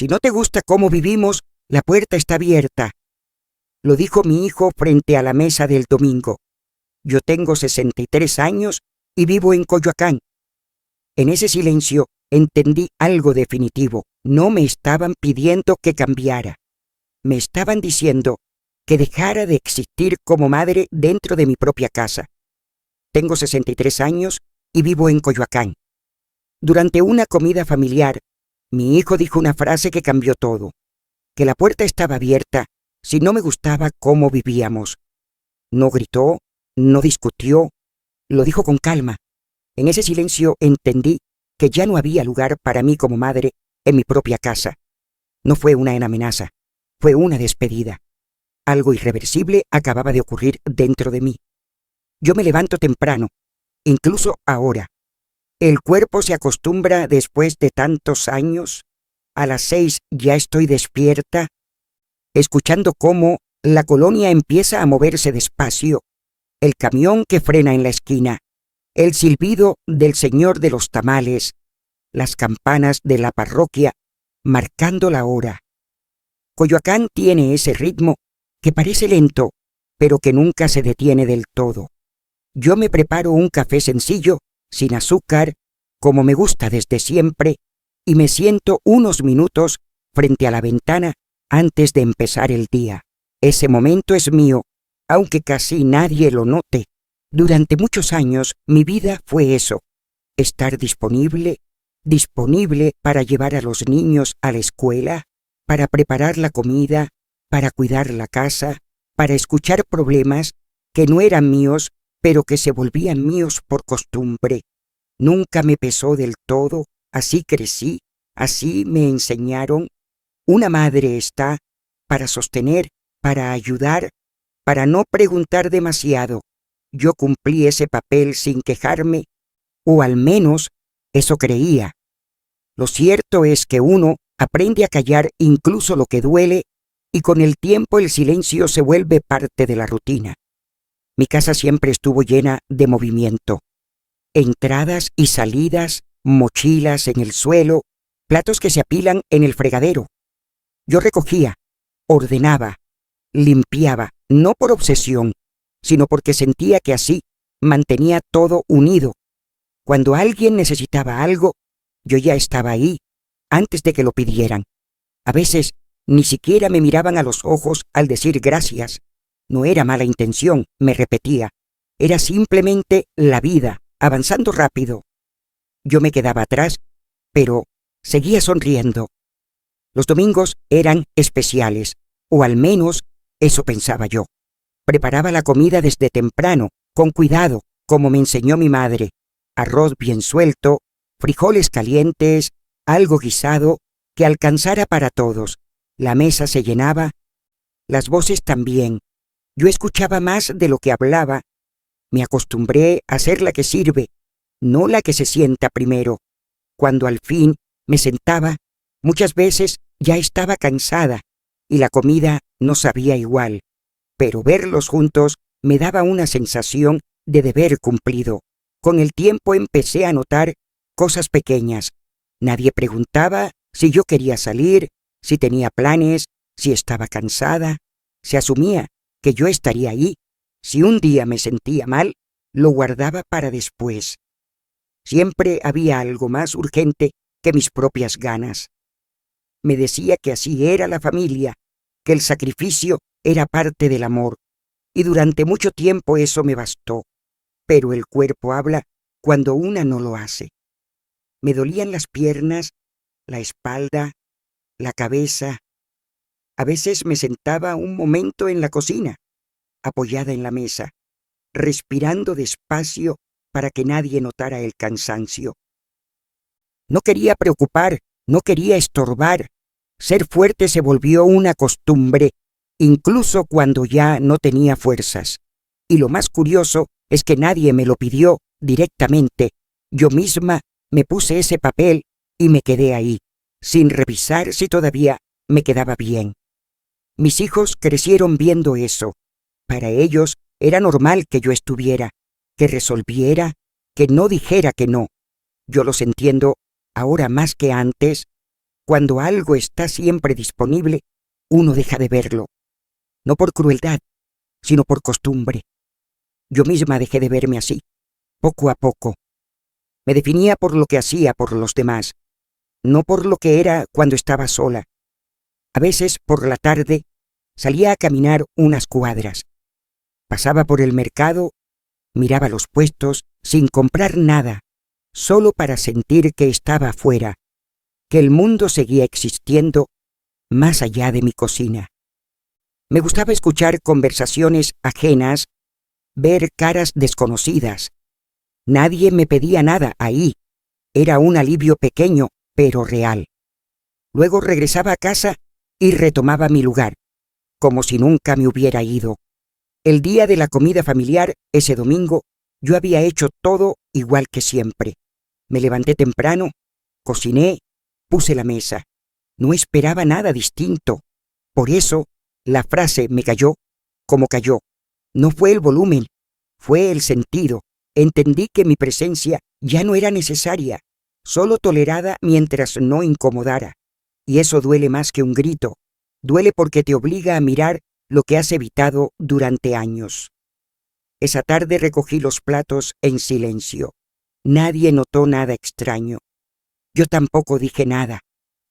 Si no te gusta cómo vivimos, la puerta está abierta. Lo dijo mi hijo frente a la mesa del domingo. Yo tengo 63 años y vivo en Coyoacán. En ese silencio entendí algo definitivo. No me estaban pidiendo que cambiara. Me estaban diciendo que dejara de existir como madre dentro de mi propia casa. Tengo 63 años y vivo en Coyoacán. Durante una comida familiar, mi hijo dijo una frase que cambió todo, que la puerta estaba abierta si no me gustaba cómo vivíamos. No gritó, no discutió, lo dijo con calma. En ese silencio entendí que ya no había lugar para mí como madre en mi propia casa. No fue una amenaza, fue una despedida. Algo irreversible acababa de ocurrir dentro de mí. Yo me levanto temprano, incluso ahora. El cuerpo se acostumbra después de tantos años. A las 6 ya estoy despierta, escuchando cómo la colonia empieza a moverse despacio, el camión que frena en la esquina, el silbido del señor de los tamales, las campanas de la parroquia marcando la hora. Coyoacán tiene ese ritmo que parece lento, pero que nunca se detiene del todo. Yo me preparo un café sencillo, sin azúcar, como me gusta desde siempre, y me siento unos minutos frente a la ventana antes de empezar el día. Ese momento es mío, aunque casi nadie lo note. Durante muchos años mi vida fue eso, estar disponible para llevar a los niños a la escuela, para preparar la comida, para cuidar la casa, para escuchar problemas que no eran míos, pero que se volvían míos por costumbre. Nunca me pesó del todo, así crecí, así me enseñaron. Una madre está para sostener, para ayudar, para no preguntar demasiado. Yo cumplí ese papel sin quejarme, o al menos eso creía. Lo cierto es que uno aprende a callar incluso lo que duele, y con el tiempo el silencio se vuelve parte de la rutina. Mi casa siempre estuvo llena de movimiento. Entradas y salidas, mochilas en el suelo, platos que se apilan en el fregadero. Yo recogía, ordenaba, limpiaba, no por obsesión, sino porque sentía que así mantenía todo unido. Cuando alguien necesitaba algo, yo ya estaba ahí, antes de que lo pidieran. A veces ni siquiera me miraban a los ojos al decir gracias. No era mala intención, me repetía. Era simplemente la vida, avanzando rápido. Yo me quedaba atrás, pero seguía sonriendo. Los domingos eran especiales, o al menos eso pensaba yo. Preparaba la comida desde temprano, con cuidado, como me enseñó mi madre. Arroz bien suelto, frijoles calientes, algo guisado, que alcanzara para todos. La mesa se llenaba, las voces también. Yo escuchaba más de lo que hablaba. Me acostumbré a ser la que sirve, no la que se sienta primero. Cuando al fin me sentaba, muchas veces ya estaba cansada y la comida no sabía igual, pero verlos juntos me daba una sensación de deber cumplido. Con el tiempo empecé a notar cosas pequeñas. Nadie preguntaba si yo quería salir, si tenía planes, si estaba cansada. Se asumía que yo estaría ahí. Si un día me sentía mal, lo guardaba para después. Siempre había algo más urgente que mis propias ganas. Me decía que así era la familia, que el sacrificio era parte del amor, y durante mucho tiempo eso me bastó. Pero el cuerpo habla cuando una no lo hace. Me dolían las piernas, la espalda, la cabeza. A veces me sentaba un momento en la cocina, apoyada en la mesa, respirando despacio para que nadie notara el cansancio. No quería preocupar, no quería estorbar. Ser fuerte se volvió una costumbre, incluso cuando ya no tenía fuerzas. Y lo más curioso es que nadie me lo pidió directamente. Yo misma me puse ese papel y me quedé ahí, sin revisar si todavía me quedaba bien. Mis hijos crecieron viendo eso. Para ellos era normal que yo estuviera, que resolviera, que no dijera que no. Yo los entiendo ahora más que antes. Cuando algo está siempre disponible, uno deja de verlo, no por crueldad, sino por costumbre. Yo misma dejé de verme así, poco a poco. Me definía por lo que hacía por los demás, no por lo que era cuando estaba sola. A veces, por la tarde, salía a caminar unas cuadras. Pasaba por el mercado, miraba los puestos sin comprar nada, solo para sentir que estaba afuera, que el mundo seguía existiendo más allá de mi cocina. Me gustaba escuchar conversaciones ajenas, ver caras desconocidas. Nadie me pedía nada ahí. Era un alivio pequeño, pero real. Luego regresaba a casa y retomaba mi lugar, como si nunca me hubiera ido. El día de la comida familiar, ese domingo, yo había hecho todo igual que siempre. Me levanté temprano, cociné, puse la mesa. No esperaba nada distinto. Por eso, la frase me cayó como cayó. No fue el volumen, fue el sentido. Entendí que mi presencia ya no era necesaria, solo tolerada mientras no incomodara. Y eso duele más que un grito. Duele porque te obliga a mirar lo que has evitado durante años. Esa tarde recogí los platos en silencio. Nadie notó nada extraño. Yo tampoco dije nada,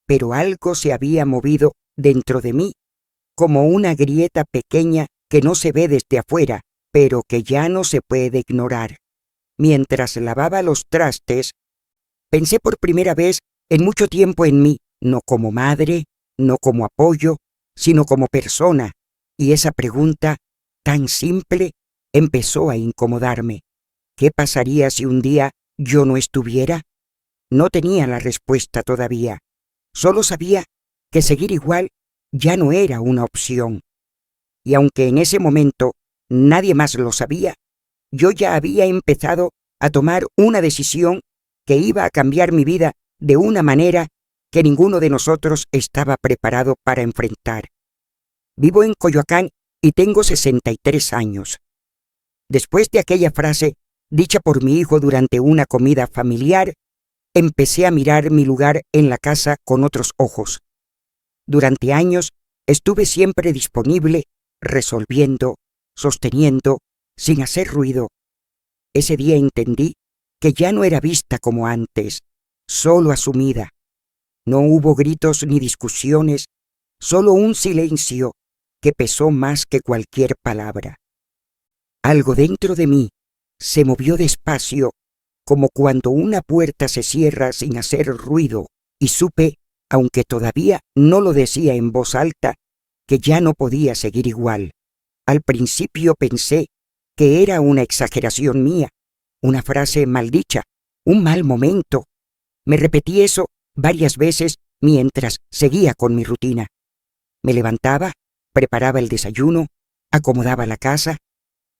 pero algo se había movido dentro de mí, como una grieta pequeña que no se ve desde afuera, pero que ya no se puede ignorar. Mientras lavaba los trastes, pensé por primera vez en mucho tiempo en mí, no como madre, no como apoyo, sino como persona, y esa pregunta, tan simple, empezó a incomodarme. ¿Qué pasaría si un día yo no estuviera? No tenía la respuesta todavía. Solo sabía que seguir igual ya no era una opción. Y aunque en ese momento nadie más lo sabía, yo ya había empezado a tomar una decisión que iba a cambiar mi vida de una manera que ninguno de nosotros estaba preparado para enfrentar. Vivo en Coyoacán y tengo 63 años. Después de aquella frase, dicha por mi hijo durante una comida familiar, empecé a mirar mi lugar en la casa con otros ojos. Durante años estuve siempre disponible, resolviendo, sosteniendo, sin hacer ruido. Ese día entendí que ya no era vista como antes, solo asumida. No hubo gritos ni discusiones, solo un silencio que pesó más que cualquier palabra. Algo dentro de mí se movió despacio, como cuando una puerta se cierra sin hacer ruido, y supe, aunque todavía no lo decía en voz alta, que ya no podía seguir igual. Al principio pensé que era una exageración mía, una frase maldicha, un mal momento. Me repetí eso varias veces mientras seguía con mi rutina. Me levantaba, preparaba el desayuno, acomodaba la casa.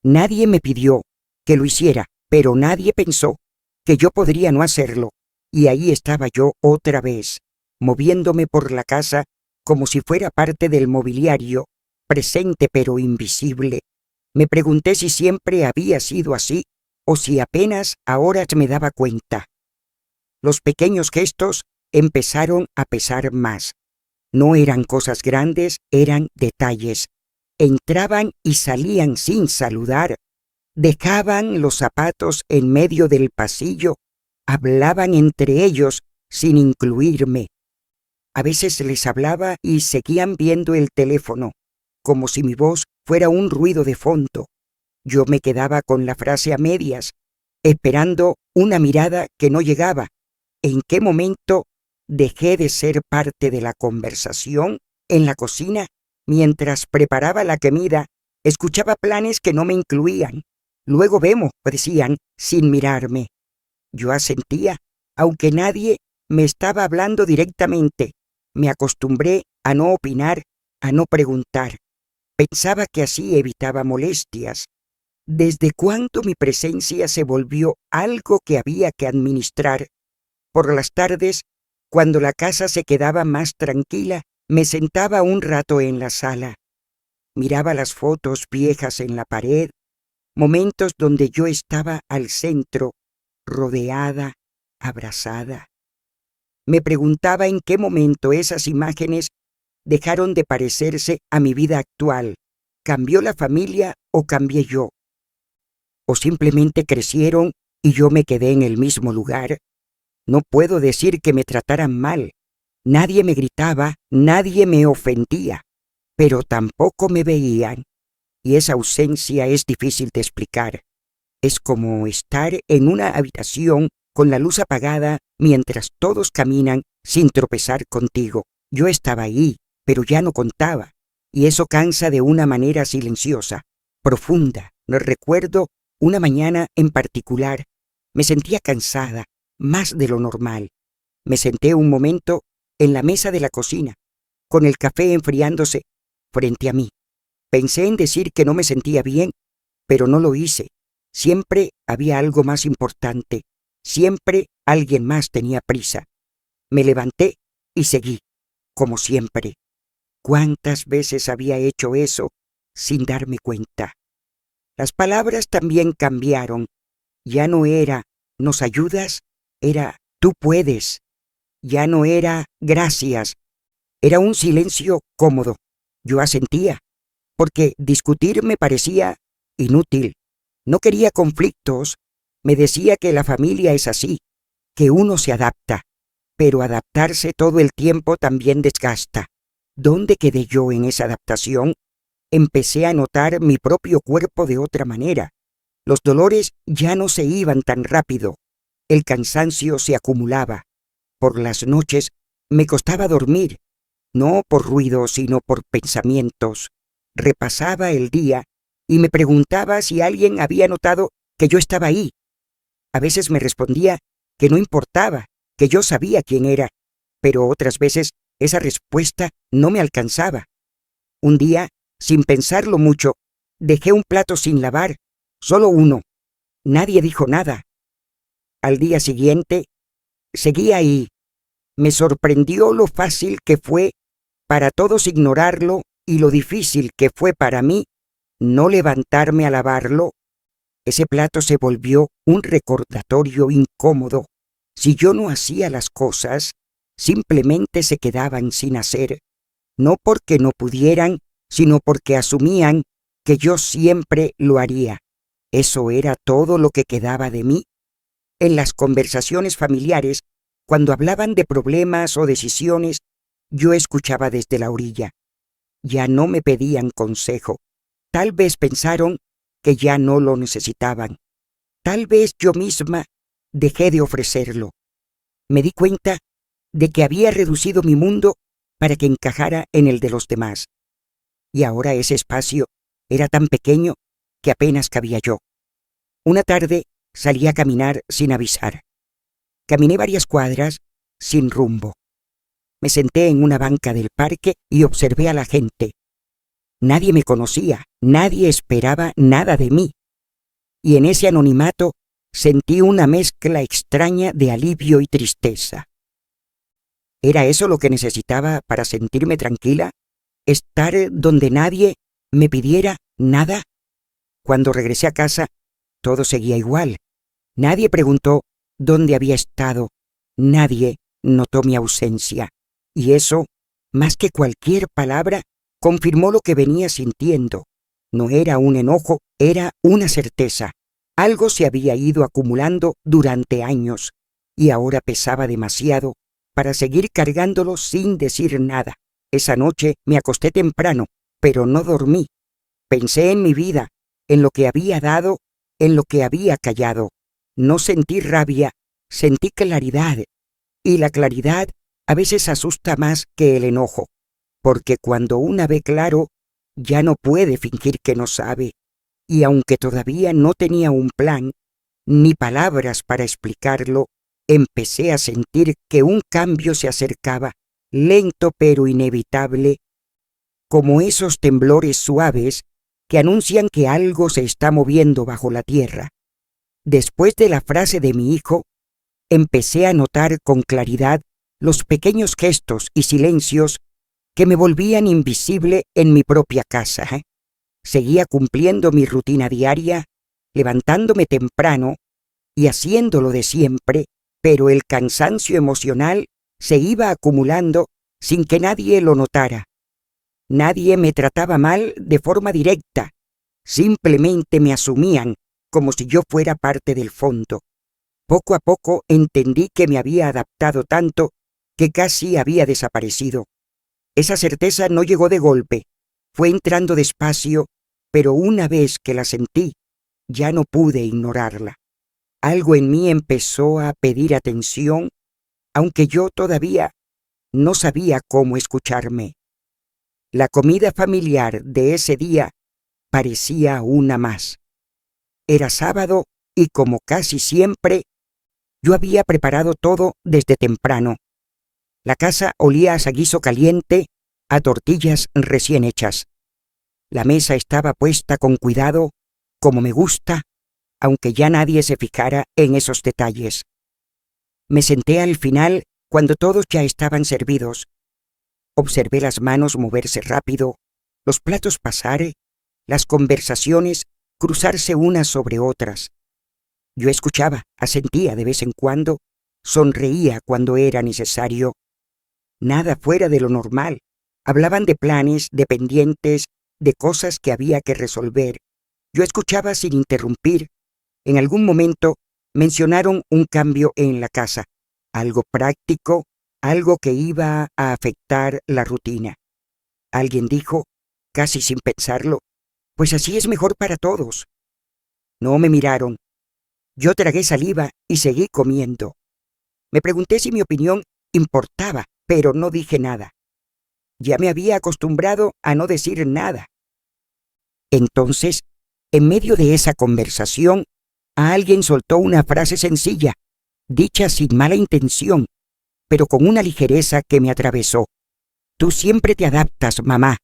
Nadie me pidió que lo hiciera, pero nadie pensó que yo podría no hacerlo. Y ahí estaba yo otra vez, moviéndome por la casa como si fuera parte del mobiliario, presente pero invisible. Me pregunté si siempre había sido así o si apenas ahora me daba cuenta. Los pequeños gestos empezaron a pesar más. No eran cosas grandes, eran detalles. Entraban y salían sin saludar. Dejaban los zapatos en medio del pasillo. Hablaban entre ellos sin incluirme. A veces les hablaba y seguían viendo el teléfono, como si mi voz fuera un ruido de fondo. Yo me quedaba con la frase a medias, esperando una mirada que no llegaba. ¿En qué momento dejé de ser parte de la conversación? En la cocina, mientras preparaba la comida, escuchaba planes que no me incluían. Luego vemos, decían, sin mirarme. Yo asentía, aunque nadie me estaba hablando directamente. Me acostumbré a no opinar, a no preguntar. Pensaba que así evitaba molestias. ¿Desde cuándo mi presencia se volvió algo que había que administrar? Por las tardes, cuando la casa se quedaba más tranquila, me sentaba un rato en la sala. Miraba las fotos viejas en la pared, momentos donde yo estaba al centro, rodeada, abrazada. Me preguntaba en qué momento esas imágenes dejaron de parecerse a mi vida actual. ¿Cambió la familia o cambié yo? ¿O simplemente crecieron y yo me quedé en el mismo lugar? No puedo decir que me trataran mal. Nadie me gritaba, nadie me ofendía, pero tampoco me veían. Y esa ausencia es difícil de explicar. Es como estar en una habitación con la luz apagada mientras todos caminan sin tropezar contigo. Yo estaba ahí, pero ya no contaba, y eso cansa de una manera silenciosa, profunda. Recuerdo una mañana en particular. Me sentía cansada, más de lo normal. Me senté un momento en la mesa de la cocina, con el café enfriándose frente a mí. Pensé en decir que no me sentía bien, pero no lo hice. Siempre había algo más importante. Siempre alguien más tenía prisa. Me levanté y seguí, como siempre. ¿Cuántas veces había hecho eso sin darme cuenta? Las palabras también cambiaron. Ya no era «¿nos ayudas?», era «tú puedes». Ya no era «gracias», era un silencio cómodo. Yo asentía, porque discutir me parecía inútil. No quería conflictos. Me decía que la familia es así, que uno se adapta, pero adaptarse todo el tiempo también desgasta. ¿Dónde quedé yo en esa adaptación? Empecé a notar mi propio cuerpo de otra manera. Los dolores ya no se iban tan rápido. El cansancio se acumulaba. Por las noches me costaba dormir, no por ruido, sino por pensamientos. Repasaba el día y me preguntaba si alguien había notado que yo estaba ahí. A veces me respondía que no importaba, que yo sabía quién era, pero otras veces esa respuesta no me alcanzaba. Un día, sin pensarlo mucho, dejé un plato sin lavar, solo uno. Nadie dijo nada. Al día siguiente, seguí ahí. Me sorprendió lo fácil que fue para todos ignorarlo y lo difícil que fue para mí no levantarme a lavarlo. Ese plato se volvió un recordatorio incómodo. Si yo no hacía las cosas, simplemente se quedaban sin hacer, no porque no pudieran, sino porque asumían que yo siempre lo haría. Eso era todo lo que quedaba de mí. En las conversaciones familiares, cuando hablaban de problemas o decisiones, yo escuchaba desde la orilla. Ya no me pedían consejo. Tal vez pensaron que ya no lo necesitaban. Tal vez yo misma dejé de ofrecerlo. Me di cuenta de que había reducido mi mundo para que encajara en el de los demás. Y ahora ese espacio era tan pequeño que apenas cabía yo. Una tarde salí a caminar sin avisar. Caminé varias cuadras sin rumbo. Me senté en una banca del parque y observé a la gente. Nadie me conocía, nadie esperaba nada de mí. Y en ese anonimato sentí una mezcla extraña de alivio y tristeza. ¿Era eso lo que necesitaba para sentirme tranquila? ¿Estar donde nadie me pidiera nada? Cuando regresé a casa, todo seguía igual. Nadie preguntó dónde había estado. Nadie notó mi ausencia. Y eso, más que cualquier palabra, confirmó lo que venía sintiendo. No era un enojo, era una certeza. Algo se había ido acumulando durante años y ahora pesaba demasiado para seguir cargándolo sin decir nada. Esa noche me acosté temprano, pero no dormí. Pensé en mi vida, en lo que había dado, en lo que había callado. No sentí rabia, sentí claridad. Y la claridad a veces asusta más que el enojo, porque cuando una ve claro, ya no puede fingir que no sabe. Y aunque todavía no tenía un plan, ni palabras para explicarlo, empecé a sentir que un cambio se acercaba, lento pero inevitable, como esos temblores suaves que anuncian que algo se está moviendo bajo la tierra. Después de la frase de mi hijo, empecé a notar con claridad los pequeños gestos y silencios que me volvían invisible en mi propia casa. Seguía cumpliendo mi rutina diaria, levantándome temprano y haciéndolo de siempre, pero el cansancio emocional se iba acumulando sin que nadie lo notara. Nadie me trataba mal de forma directa, simplemente me asumían como si yo fuera parte del fondo. Poco a poco entendí que me había adaptado tanto que casi había desaparecido. Esa certeza no llegó de golpe, fue entrando despacio, pero una vez que la sentí, ya no pude ignorarla. Algo en mí empezó a pedir atención, aunque yo todavía no sabía cómo escucharme. La comida familiar de ese día parecía una más. Era sábado y, como casi siempre, yo había preparado todo desde temprano. La casa olía a saguiso caliente, a tortillas recién hechas. La mesa estaba puesta con cuidado, como me gusta, aunque ya nadie se fijara en esos detalles. Me senté al final cuando todos ya estaban servidos. Observé las manos moverse rápido, los platos pasar, las conversaciones cruzarse unas sobre otras. Yo escuchaba, asentía de vez en cuando, sonreía cuando era necesario. Nada fuera de lo normal. Hablaban de planes, de pendientes, de cosas que había que resolver. Yo escuchaba sin interrumpir. En algún momento mencionaron un cambio en la casa, algo práctico, algo que iba a afectar la rutina. Alguien dijo, casi sin pensarlo, pues así es mejor para todos. No me miraron. Yo tragué saliva y seguí comiendo. Me pregunté si mi opinión importaba, pero no dije nada. Ya me había acostumbrado a no decir nada. Entonces, en medio de esa conversación, alguien soltó una frase sencilla, dicha sin mala intención, pero con una ligereza que me atravesó. Tú siempre te adaptas, mamá.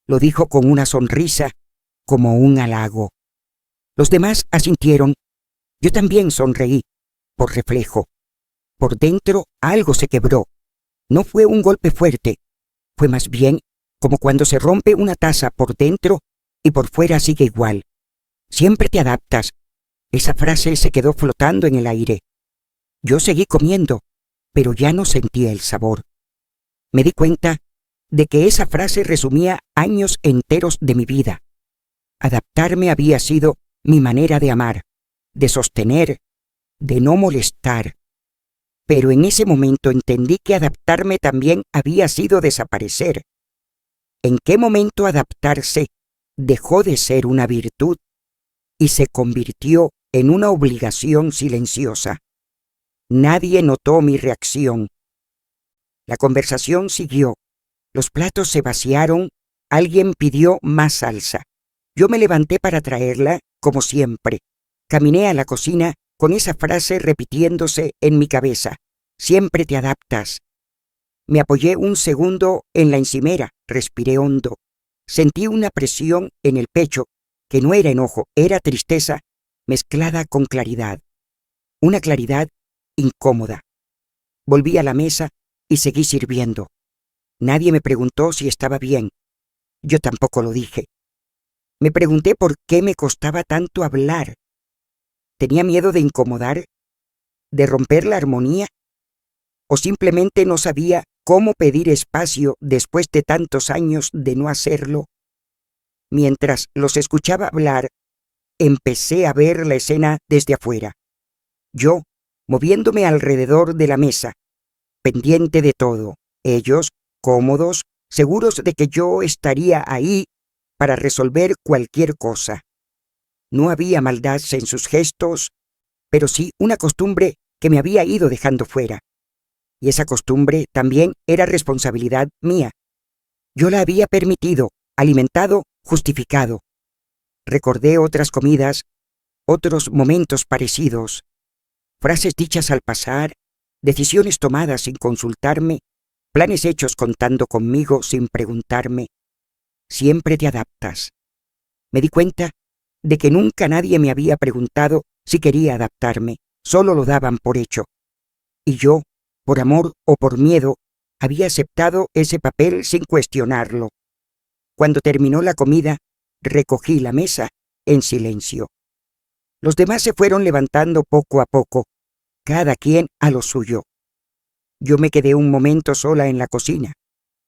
Lo dijo con una sonrisa, como un halago. Los demás asintieron. Yo también sonreí, por reflejo. Por dentro algo se quebró. No fue un golpe fuerte, fue más bien como cuando se rompe una taza por dentro y por fuera sigue igual. Siempre te adaptas. Esa frase se quedó flotando en el aire. Yo seguí comiendo, pero ya no sentía el sabor. Me di cuenta de que esa frase resumía años enteros de mi vida. Adaptarme había sido mi manera de amar, de sostener, de no molestar. Pero en ese momento entendí que adaptarme también había sido desaparecer. ¿En qué momento adaptarse dejó de ser una virtud y se convirtió en una obligación silenciosa? Nadie notó mi reacción. La conversación siguió. Los platos se vaciaron. Alguien pidió más salsa. Yo me levanté para traerla, como siempre. Caminé a la cocina con esa frase repitiéndose en mi cabeza. Siempre te adaptas. Me apoyé un segundo en la encimera, respiré hondo. Sentí una presión en el pecho, que no era enojo, era tristeza, mezclada con claridad. Una claridad incómoda. Volví a la mesa y seguí sirviendo. Nadie me preguntó si estaba bien. Yo tampoco lo dije. Me pregunté por qué me costaba tanto hablar. ¿Tenía miedo de incomodar? ¿De romper la armonía? ¿O simplemente no sabía cómo pedir espacio después de tantos años de no hacerlo? Mientras los escuchaba hablar, empecé a ver la escena desde afuera. Yo, moviéndome alrededor de la mesa, pendiente de todo. Ellos, cómodos, seguros de que yo estaría ahí para resolver cualquier cosa. No había maldad en sus gestos, pero sí una costumbre que me había ido dejando fuera. Y esa costumbre también era responsabilidad mía. Yo la había permitido, alimentado, justificado. Recordé otras comidas, otros momentos parecidos, frases dichas al pasar, decisiones tomadas sin consultarme, planes hechos contando conmigo sin preguntarme. Siempre te adaptas. Me di cuenta de que nunca nadie me había preguntado si quería adaptarme, solo lo daban por hecho. Y yo, por amor o por miedo, había aceptado ese papel sin cuestionarlo. Cuando terminó la comida, recogí la mesa en silencio. Los demás se fueron levantando poco a poco, cada quien a lo suyo. Yo me quedé un momento sola en la cocina,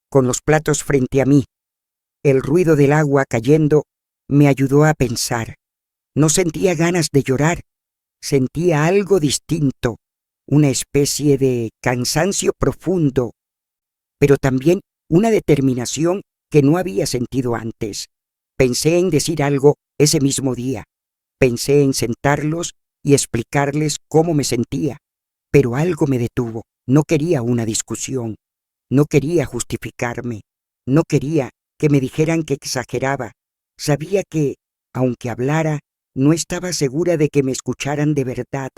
con los platos frente a mí. El ruido del agua cayendo me ayudó a pensar. No sentía ganas de llorar, sentía algo distinto, una especie de cansancio profundo, pero también una determinación que no había sentido antes. Pensé en decir algo ese mismo día. Pensé en sentarlos y explicarles cómo me sentía, pero algo me detuvo. No quería una discusión, no quería justificarme, no quería que me dijeran que exageraba. Sabía que, aunque hablara, no estaba segura de que me escucharan de verdad.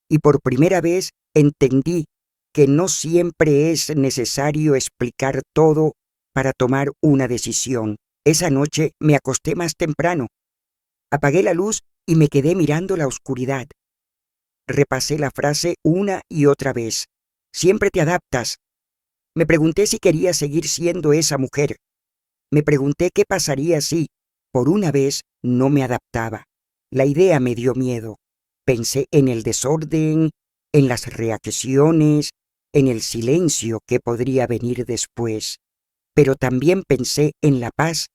Y por primera vez entendí que no siempre es necesario explicar todo para tomar una decisión. Esa noche me acosté más temprano. Apagué la luz y me quedé mirando la oscuridad. Repasé la frase una y otra vez. Siempre te adaptas. Me pregunté si quería seguir siendo esa mujer. Me pregunté qué pasaría si, por una vez, no me adaptaba. La idea me dio miedo. Pensé en el desorden, en las reacciones, en el silencio que podría venir después. Pero también pensé en la paz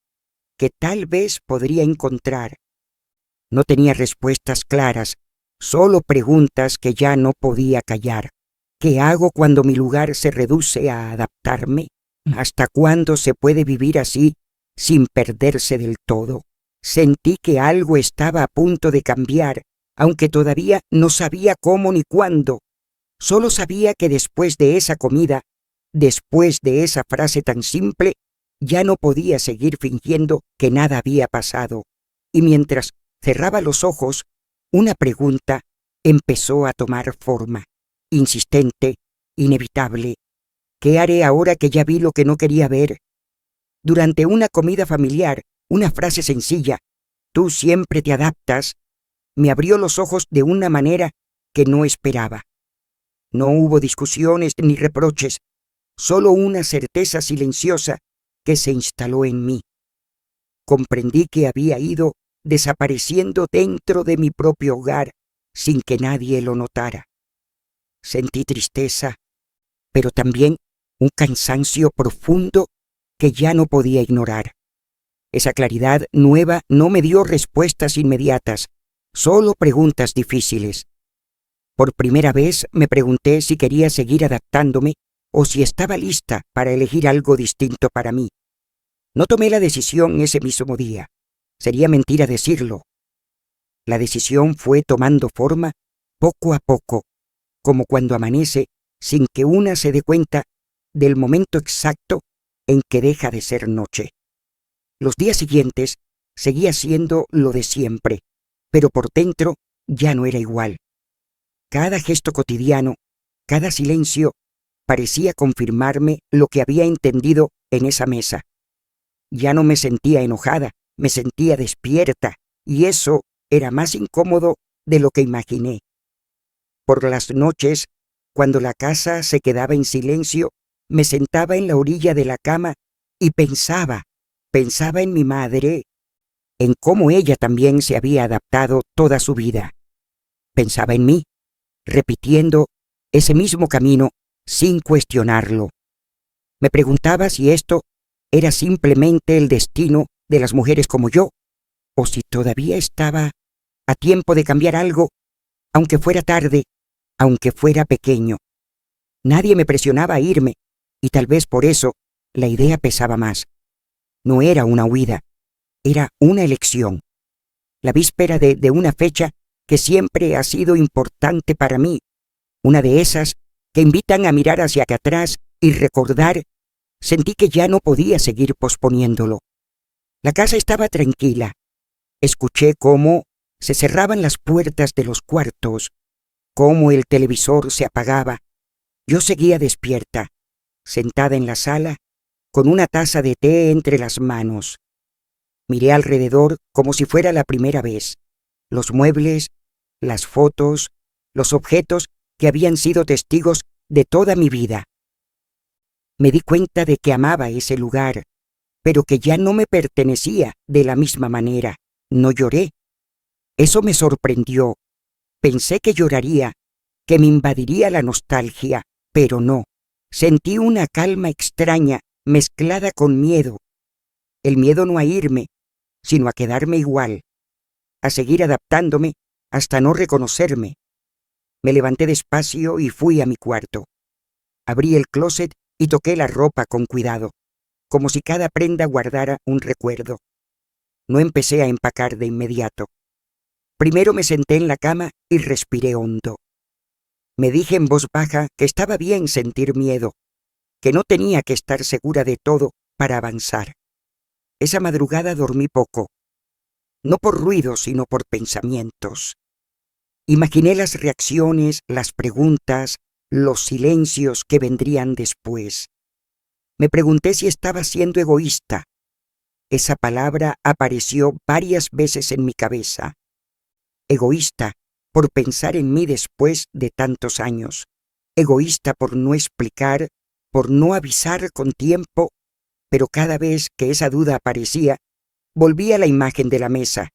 que tal vez podría encontrar. No tenía respuestas claras, solo preguntas que ya no podía callar. ¿Qué hago cuando mi lugar se reduce a adaptarme? ¿Hasta cuándo se puede vivir así sin perderse del todo? Sentí que algo estaba a punto de cambiar, aunque todavía no sabía cómo ni cuándo. Solo sabía que después de esa comida, después de esa frase tan simple, ya no podía seguir fingiendo que nada había pasado. Y mientras cerraba los ojos, una pregunta empezó a tomar forma, insistente, inevitable. ¿Qué haré ahora que ya vi lo que no quería ver? Durante una comida familiar, una frase sencilla, «Tú siempre te adaptas», me abrió los ojos de una manera que no esperaba. No hubo discusiones ni reproches, solo una certeza silenciosa que se instaló en mí. Comprendí que había ido desapareciendo dentro de mi propio hogar sin que nadie lo notara. Sentí tristeza, pero también un cansancio profundo que ya no podía ignorar. Esa claridad nueva no me dio respuestas inmediatas, solo preguntas difíciles. Por primera vez me pregunté si quería seguir adaptándome o si estaba lista para elegir algo distinto para mí. No tomé la decisión ese mismo día. Sería mentira decirlo. La decisión fue tomando forma poco a poco, como cuando amanece sin que una se dé cuenta del momento exacto en que deja de ser noche. Los días siguientes seguía siendo lo de siempre, pero por dentro ya no era igual. Cada gesto cotidiano, cada silencio, parecía confirmarme lo que había entendido en esa mesa. Ya no me sentía enojada, me sentía despierta, y eso era más incómodo de lo que imaginé. Por las noches, cuando la casa se quedaba en silencio, me sentaba en la orilla de la cama y pensaba en mi madre, en cómo ella también se había adaptado toda su vida. Pensaba en mí, repitiendo ese mismo camino sin cuestionarlo. Me preguntaba si esto era simplemente el destino de las mujeres como yo, o si todavía estaba a tiempo de cambiar algo, aunque fuera tarde, aunque fuera pequeño. Nadie me presionaba a irme, y tal vez por eso la idea pesaba más. No era una huida, era una elección. La víspera de una fecha que siempre ha sido importante para mí, una de esas que invitan a mirar hacia atrás y recordar. Sentí que ya no podía seguir posponiéndolo. La casa estaba tranquila. Escuché cómo se cerraban las puertas de los cuartos, cómo el televisor se apagaba. Yo seguía despierta, sentada en la sala, con una taza de té entre las manos. Miré alrededor como si fuera la primera vez. Los muebles, las fotos, los objetos que habían sido testigos de toda mi vida. Me di cuenta de que amaba ese lugar, pero que ya no me pertenecía de la misma manera. No lloré. Eso me sorprendió. Pensé que lloraría, que me invadiría la nostalgia, pero no. Sentí una calma extraña mezclada con miedo. El miedo no a irme, sino a quedarme igual, a seguir adaptándome hasta no reconocerme. Me levanté despacio y fui a mi cuarto. Abrí el closet y toqué la ropa con cuidado, como si cada prenda guardara un recuerdo. No empecé a empacar de inmediato. Primero me senté en la cama y respiré hondo. Me dije en voz baja que estaba bien sentir miedo, que no tenía que estar segura de todo para avanzar. Esa madrugada dormí poco, no por ruido, sino por pensamientos. Imaginé las reacciones, las preguntas, los silencios que vendrían después. Me pregunté si estaba siendo egoísta. Esa palabra apareció varias veces en mi cabeza. Egoísta por pensar en mí después de tantos años. Egoísta por no explicar, por no avisar con tiempo, pero cada vez que esa duda aparecía, volvía a la imagen de la mesa,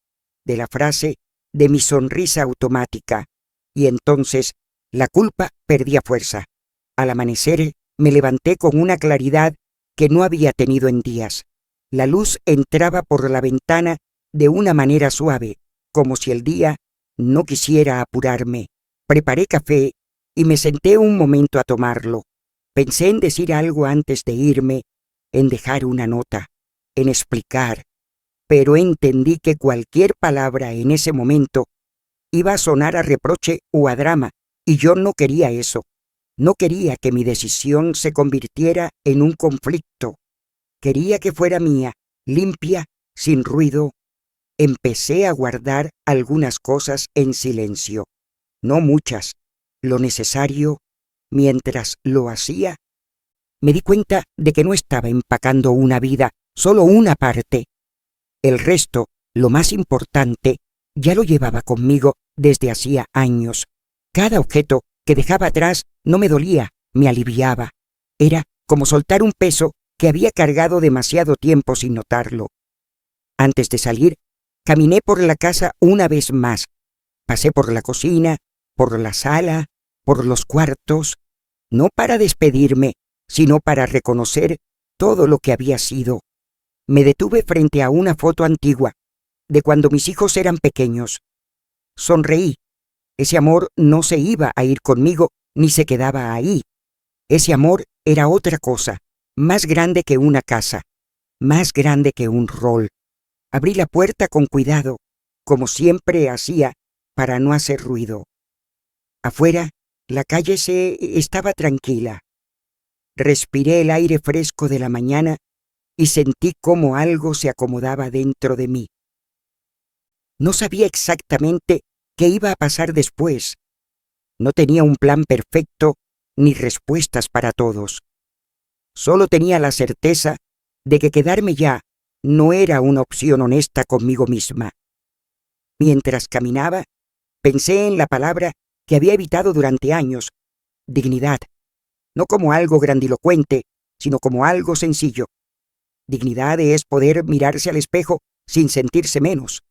de la frase, de mi sonrisa automática, y entonces la culpa perdía fuerza. Al amanecer me levanté con una claridad que no había tenido en días. La luz entraba por la ventana de una manera suave, como si el día no quisiera apurarme. Preparé café y me senté un momento a tomarlo. Pensé en decir algo antes de irme, en dejar una nota, en explicar, pero entendí que cualquier palabra en ese momento iba a sonar a reproche o a drama, y yo no quería eso. No quería que mi decisión se convirtiera en un conflicto. Quería que fuera mía, limpia, sin ruido. Empecé a guardar algunas cosas en silencio, no muchas, lo necesario. Mientras lo hacía, me di cuenta de que no estaba empacando una vida, solo una parte. El resto, lo más importante, ya lo llevaba conmigo desde hacía años. Cada objeto que dejaba atrás no me dolía, me aliviaba. Era como soltar un peso que había cargado demasiado tiempo sin notarlo. Antes de salir, caminé por la casa una vez más. Pasé por la cocina, por la sala, por los cuartos, no para despedirme, sino para reconocer todo lo que había sido. Me detuve frente a una foto antigua, de cuando mis hijos eran pequeños. Sonreí. Ese amor no se iba a ir conmigo, ni se quedaba ahí. Ese amor era otra cosa, más grande que una casa, más grande que un rol. Abrí la puerta con cuidado, como siempre hacía, para no hacer ruido. Afuera, la calle estaba tranquila. Respiré el aire fresco de la mañana y sentí cómo algo se acomodaba dentro de mí. No sabía exactamente qué iba a pasar después. No tenía un plan perfecto ni respuestas para todos. Solo tenía la certeza de que quedarme ya no era una opción honesta conmigo misma. Mientras caminaba, pensé en la palabra que había evitado durante años: dignidad, no como algo grandilocuente, sino como algo sencillo. Dignidad es poder mirarse al espejo sin sentirse menos.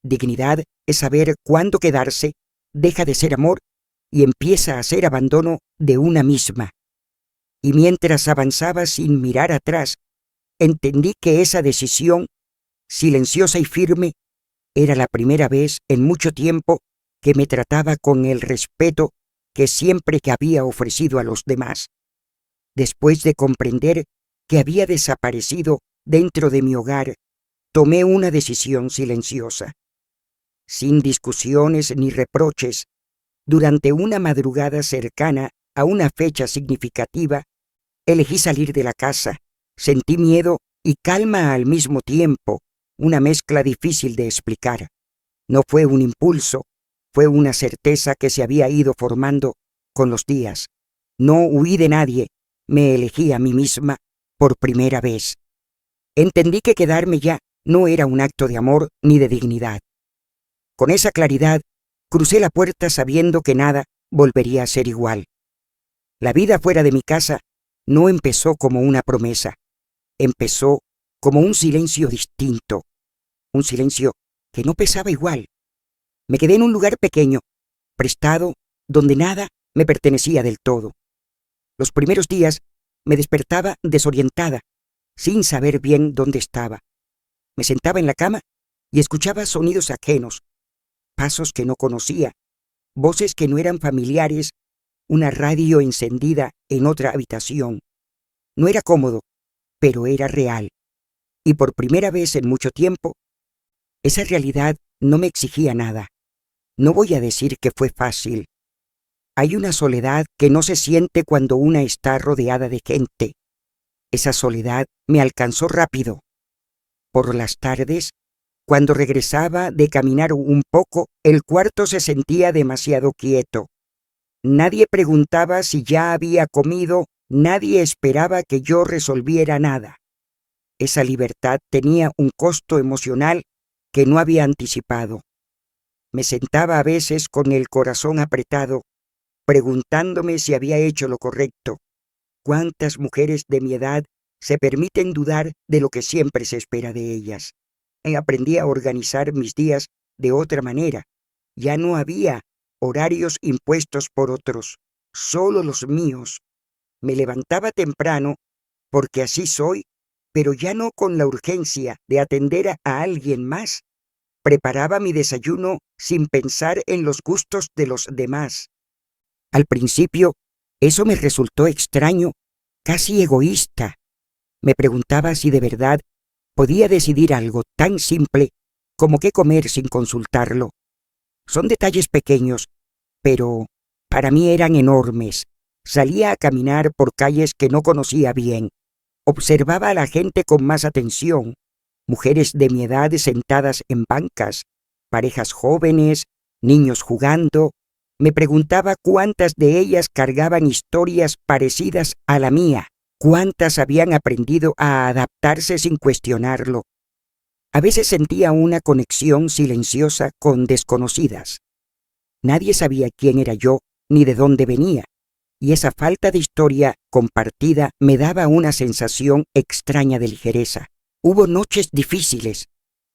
Dignidad es saber cuándo quedarse deja de ser amor y empieza a ser abandono de una misma. Y mientras avanzaba sin mirar atrás, entendí que esa decisión, silenciosa y firme, era la primera vez en mucho tiempo que me trataba con el respeto que siempre que había ofrecido a los demás. Después de comprender que había desaparecido dentro de mi hogar, tomé una decisión silenciosa. Sin discusiones ni reproches, durante una madrugada cercana a una fecha significativa, elegí salir de la casa. Sentí miedo y calma al mismo tiempo, una mezcla difícil de explicar. No fue un impulso, fue una certeza que se había ido formando con los días. No huí de nadie, me elegí a mí misma por primera vez. Entendí que quedarme ya no era un acto de amor ni de dignidad. Con esa claridad, crucé la puerta sabiendo que nada volvería a ser igual. La vida fuera de mi casa no empezó como una promesa, empezó como un silencio distinto, un silencio que no pesaba igual. Me quedé en un lugar pequeño, prestado, donde nada me pertenecía del todo. Los primeros días me despertaba desorientada, sin saber bien dónde estaba. Me sentaba en la cama y escuchaba sonidos ajenos, pasos que no conocía, voces que no eran familiares, una radio encendida en otra habitación. No era cómodo, pero era real. Y por primera vez en mucho tiempo, esa realidad no me exigía nada. No voy a decir que fue fácil. Hay una soledad que no se siente cuando una está rodeada de gente. Esa soledad me alcanzó rápido. Por las tardes, cuando regresaba de caminar un poco, el cuarto se sentía demasiado quieto. Nadie preguntaba si ya había comido, nadie esperaba que yo resolviera nada. Esa libertad tenía un costo emocional que no había anticipado. Me sentaba a veces con el corazón apretado, preguntándome si había hecho lo correcto. ¿Cuántas mujeres de mi edad se permiten dudar de lo que siempre se espera de ellas? Aprendí a organizar mis días de otra manera. Ya no había horarios impuestos por otros, solo los míos. Me levantaba temprano, porque así soy, pero ya no con la urgencia de atender a alguien más. Preparaba mi desayuno sin pensar en los gustos de los demás. Al principio, eso me resultó extraño, casi egoísta. Me preguntaba si de verdad podía decidir algo tan simple como qué comer sin consultarlo. Son detalles pequeños, pero para mí eran enormes. Salía a caminar por calles que no conocía bien. Observaba a la gente con más atención. Mujeres de mi edad sentadas en bancas, parejas jóvenes, niños jugando. Me preguntaba cuántas de ellas cargaban historias parecidas a la mía, cuántas habían aprendido a adaptarse sin cuestionarlo. A veces sentía una conexión silenciosa con desconocidas. Nadie sabía quién era yo ni de dónde venía, y esa falta de historia compartida me daba una sensación extraña de ligereza. Hubo noches difíciles,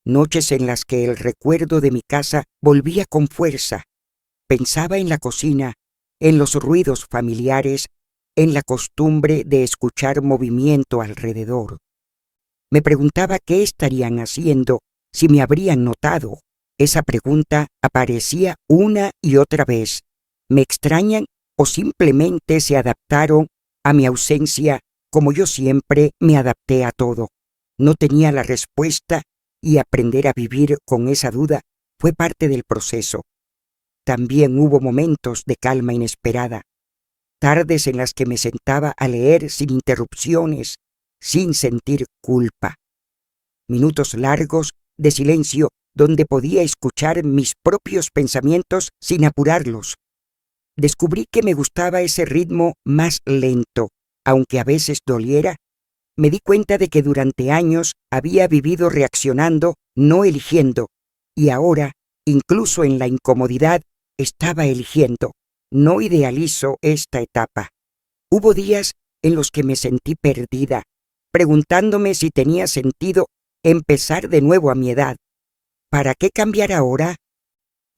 noches en las que el recuerdo de mi casa volvía con fuerza. Pensaba en la cocina, en los ruidos familiares, en la costumbre de escuchar movimiento alrededor. Me preguntaba qué estarían haciendo, si me habrían notado. Esa pregunta aparecía una y otra vez. ¿Me extrañan o simplemente se adaptaron a mi ausencia como yo siempre me adapté a todo? No tenía la respuesta y aprender a vivir con esa duda fue parte del proceso. También hubo momentos de calma inesperada, tardes en las que me sentaba a leer sin interrupciones, sin sentir culpa. Minutos largos de silencio donde podía escuchar mis propios pensamientos sin apurarlos. Descubrí que me gustaba ese ritmo más lento, aunque a veces doliera. Me di cuenta de que durante años había vivido reaccionando, no eligiendo, y ahora, incluso en la incomodidad, estaba eligiendo. No idealizo esta etapa. Hubo días en los que me sentí perdida, preguntándome si tenía sentido empezar de nuevo a mi edad. ¿Para qué cambiar ahora?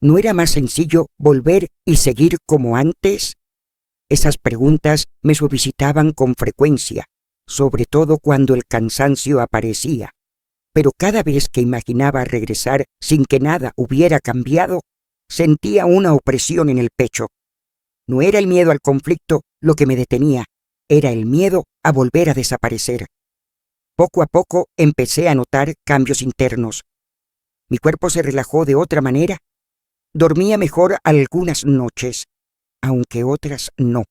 ¿No era más sencillo volver y seguir como antes? Esas preguntas me solicitaban con frecuencia, sobre todo cuando el cansancio aparecía. Pero cada vez que imaginaba regresar sin que nada hubiera cambiado, sentía una opresión en el pecho. No era el miedo al conflicto lo que me detenía, era el miedo a volver a desaparecer. Poco a poco empecé a notar cambios internos. Mi cuerpo se relajó de otra manera. Dormía mejor algunas noches, aunque otras no.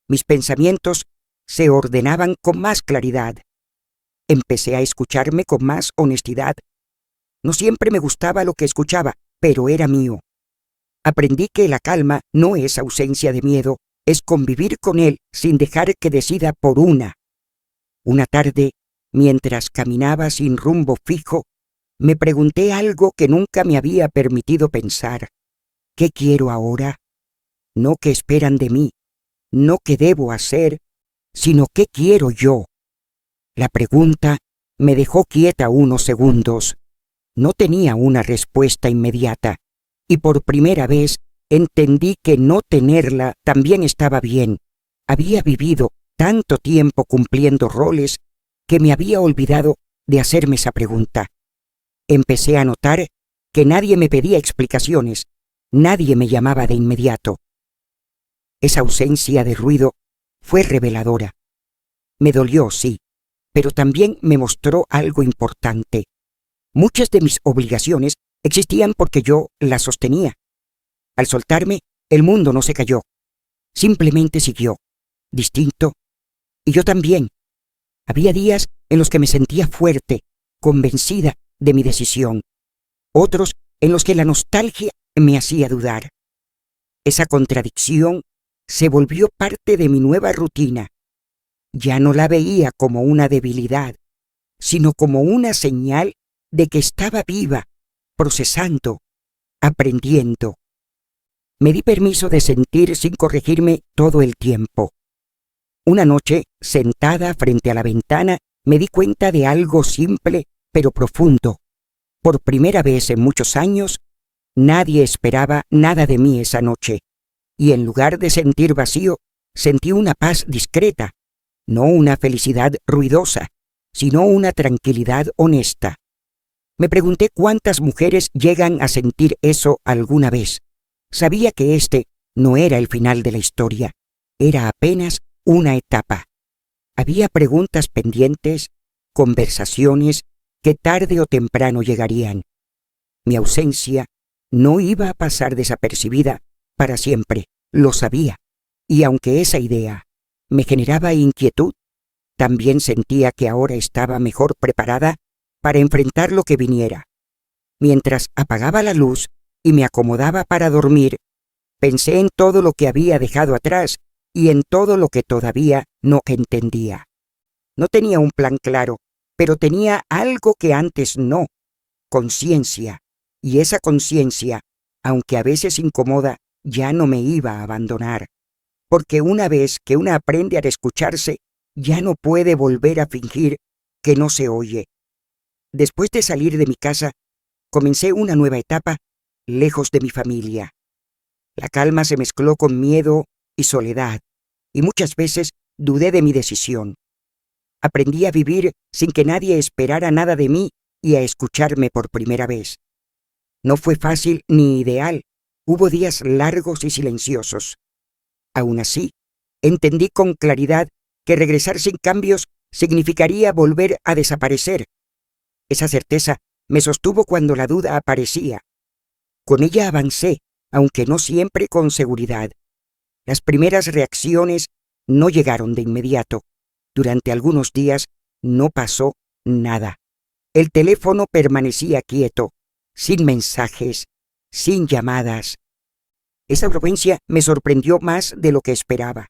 Mis pensamientos se ordenaban con más claridad. Empecé a escucharme con más honestidad. No siempre me gustaba lo que escuchaba, pero era mío. Aprendí que la calma no es ausencia de miedo, es convivir con él sin dejar que decida por una. Una tarde, mientras caminaba sin rumbo fijo, me pregunté algo que nunca me había permitido pensar. ¿Qué quiero ahora? No qué esperan de mí, no qué debo hacer, sino qué quiero yo. La pregunta me dejó quieta unos segundos. No tenía una respuesta inmediata, y por primera vez entendí que no tenerla también estaba bien. Había vivido tanto tiempo cumpliendo roles que me había olvidado de hacerme esa pregunta. Empecé a notar que nadie me pedía explicaciones, nadie me llamaba de inmediato. Esa ausencia de ruido fue reveladora. Me dolió, sí, pero también me mostró algo importante. Muchas de mis obligaciones existían porque yo las sostenía. Al soltarme, el mundo no se cayó. Simplemente siguió, distinto, y yo también. Había días en los que me sentía fuerte, convencida de mi decisión. Otros en los que la nostalgia me hacía dudar. Esa contradicción se volvió parte de mi nueva rutina. Ya no la veía como una debilidad, sino como una señal de que estaba viva, procesando, aprendiendo. Me di permiso de sentir sin corregirme todo el tiempo. Una noche, sentada frente a la ventana, me di cuenta de algo simple pero profundo. Por primera vez en muchos años, nadie esperaba nada de mí esa noche, y en lugar de sentir vacío, sentí una paz discreta, no una felicidad ruidosa, sino una tranquilidad honesta. Me pregunté cuántas mujeres llegan a sentir eso alguna vez. Sabía que este no era el final de la historia, era apenas una etapa. Había preguntas pendientes, conversaciones que tarde o temprano llegarían. Mi ausencia no iba a pasar desapercibida para siempre, lo sabía, y aunque esa idea me generaba inquietud, también sentía que ahora estaba mejor preparada para enfrentar lo que viniera. Mientras apagaba la luz y me acomodaba para dormir, pensé en todo lo que había dejado atrás y en todo lo que todavía no entendía. No tenía un plan claro, pero tenía algo que antes no, conciencia, y esa conciencia, aunque a veces incomoda, ya no me iba a abandonar, porque una vez que una aprende a escucharse, ya no puede volver a fingir que no se oye. Después de salir de mi casa, comencé una nueva etapa lejos de mi familia. La calma se mezcló con miedo y soledad, y muchas veces dudé de mi decisión. Aprendí a vivir sin que nadie esperara nada de mí y a escucharme por primera vez. No fue fácil ni ideal, hubo días largos y silenciosos. Aún así, entendí con claridad que regresar sin cambios significaría volver a desaparecer. Esa certeza me sostuvo cuando la duda aparecía. Con ella avancé, aunque no siempre con seguridad. Las primeras reacciones no llegaron de inmediato. Durante algunos días no pasó nada. El teléfono permanecía quieto, sin mensajes, sin llamadas. Esa frecuencia me sorprendió más de lo que esperaba.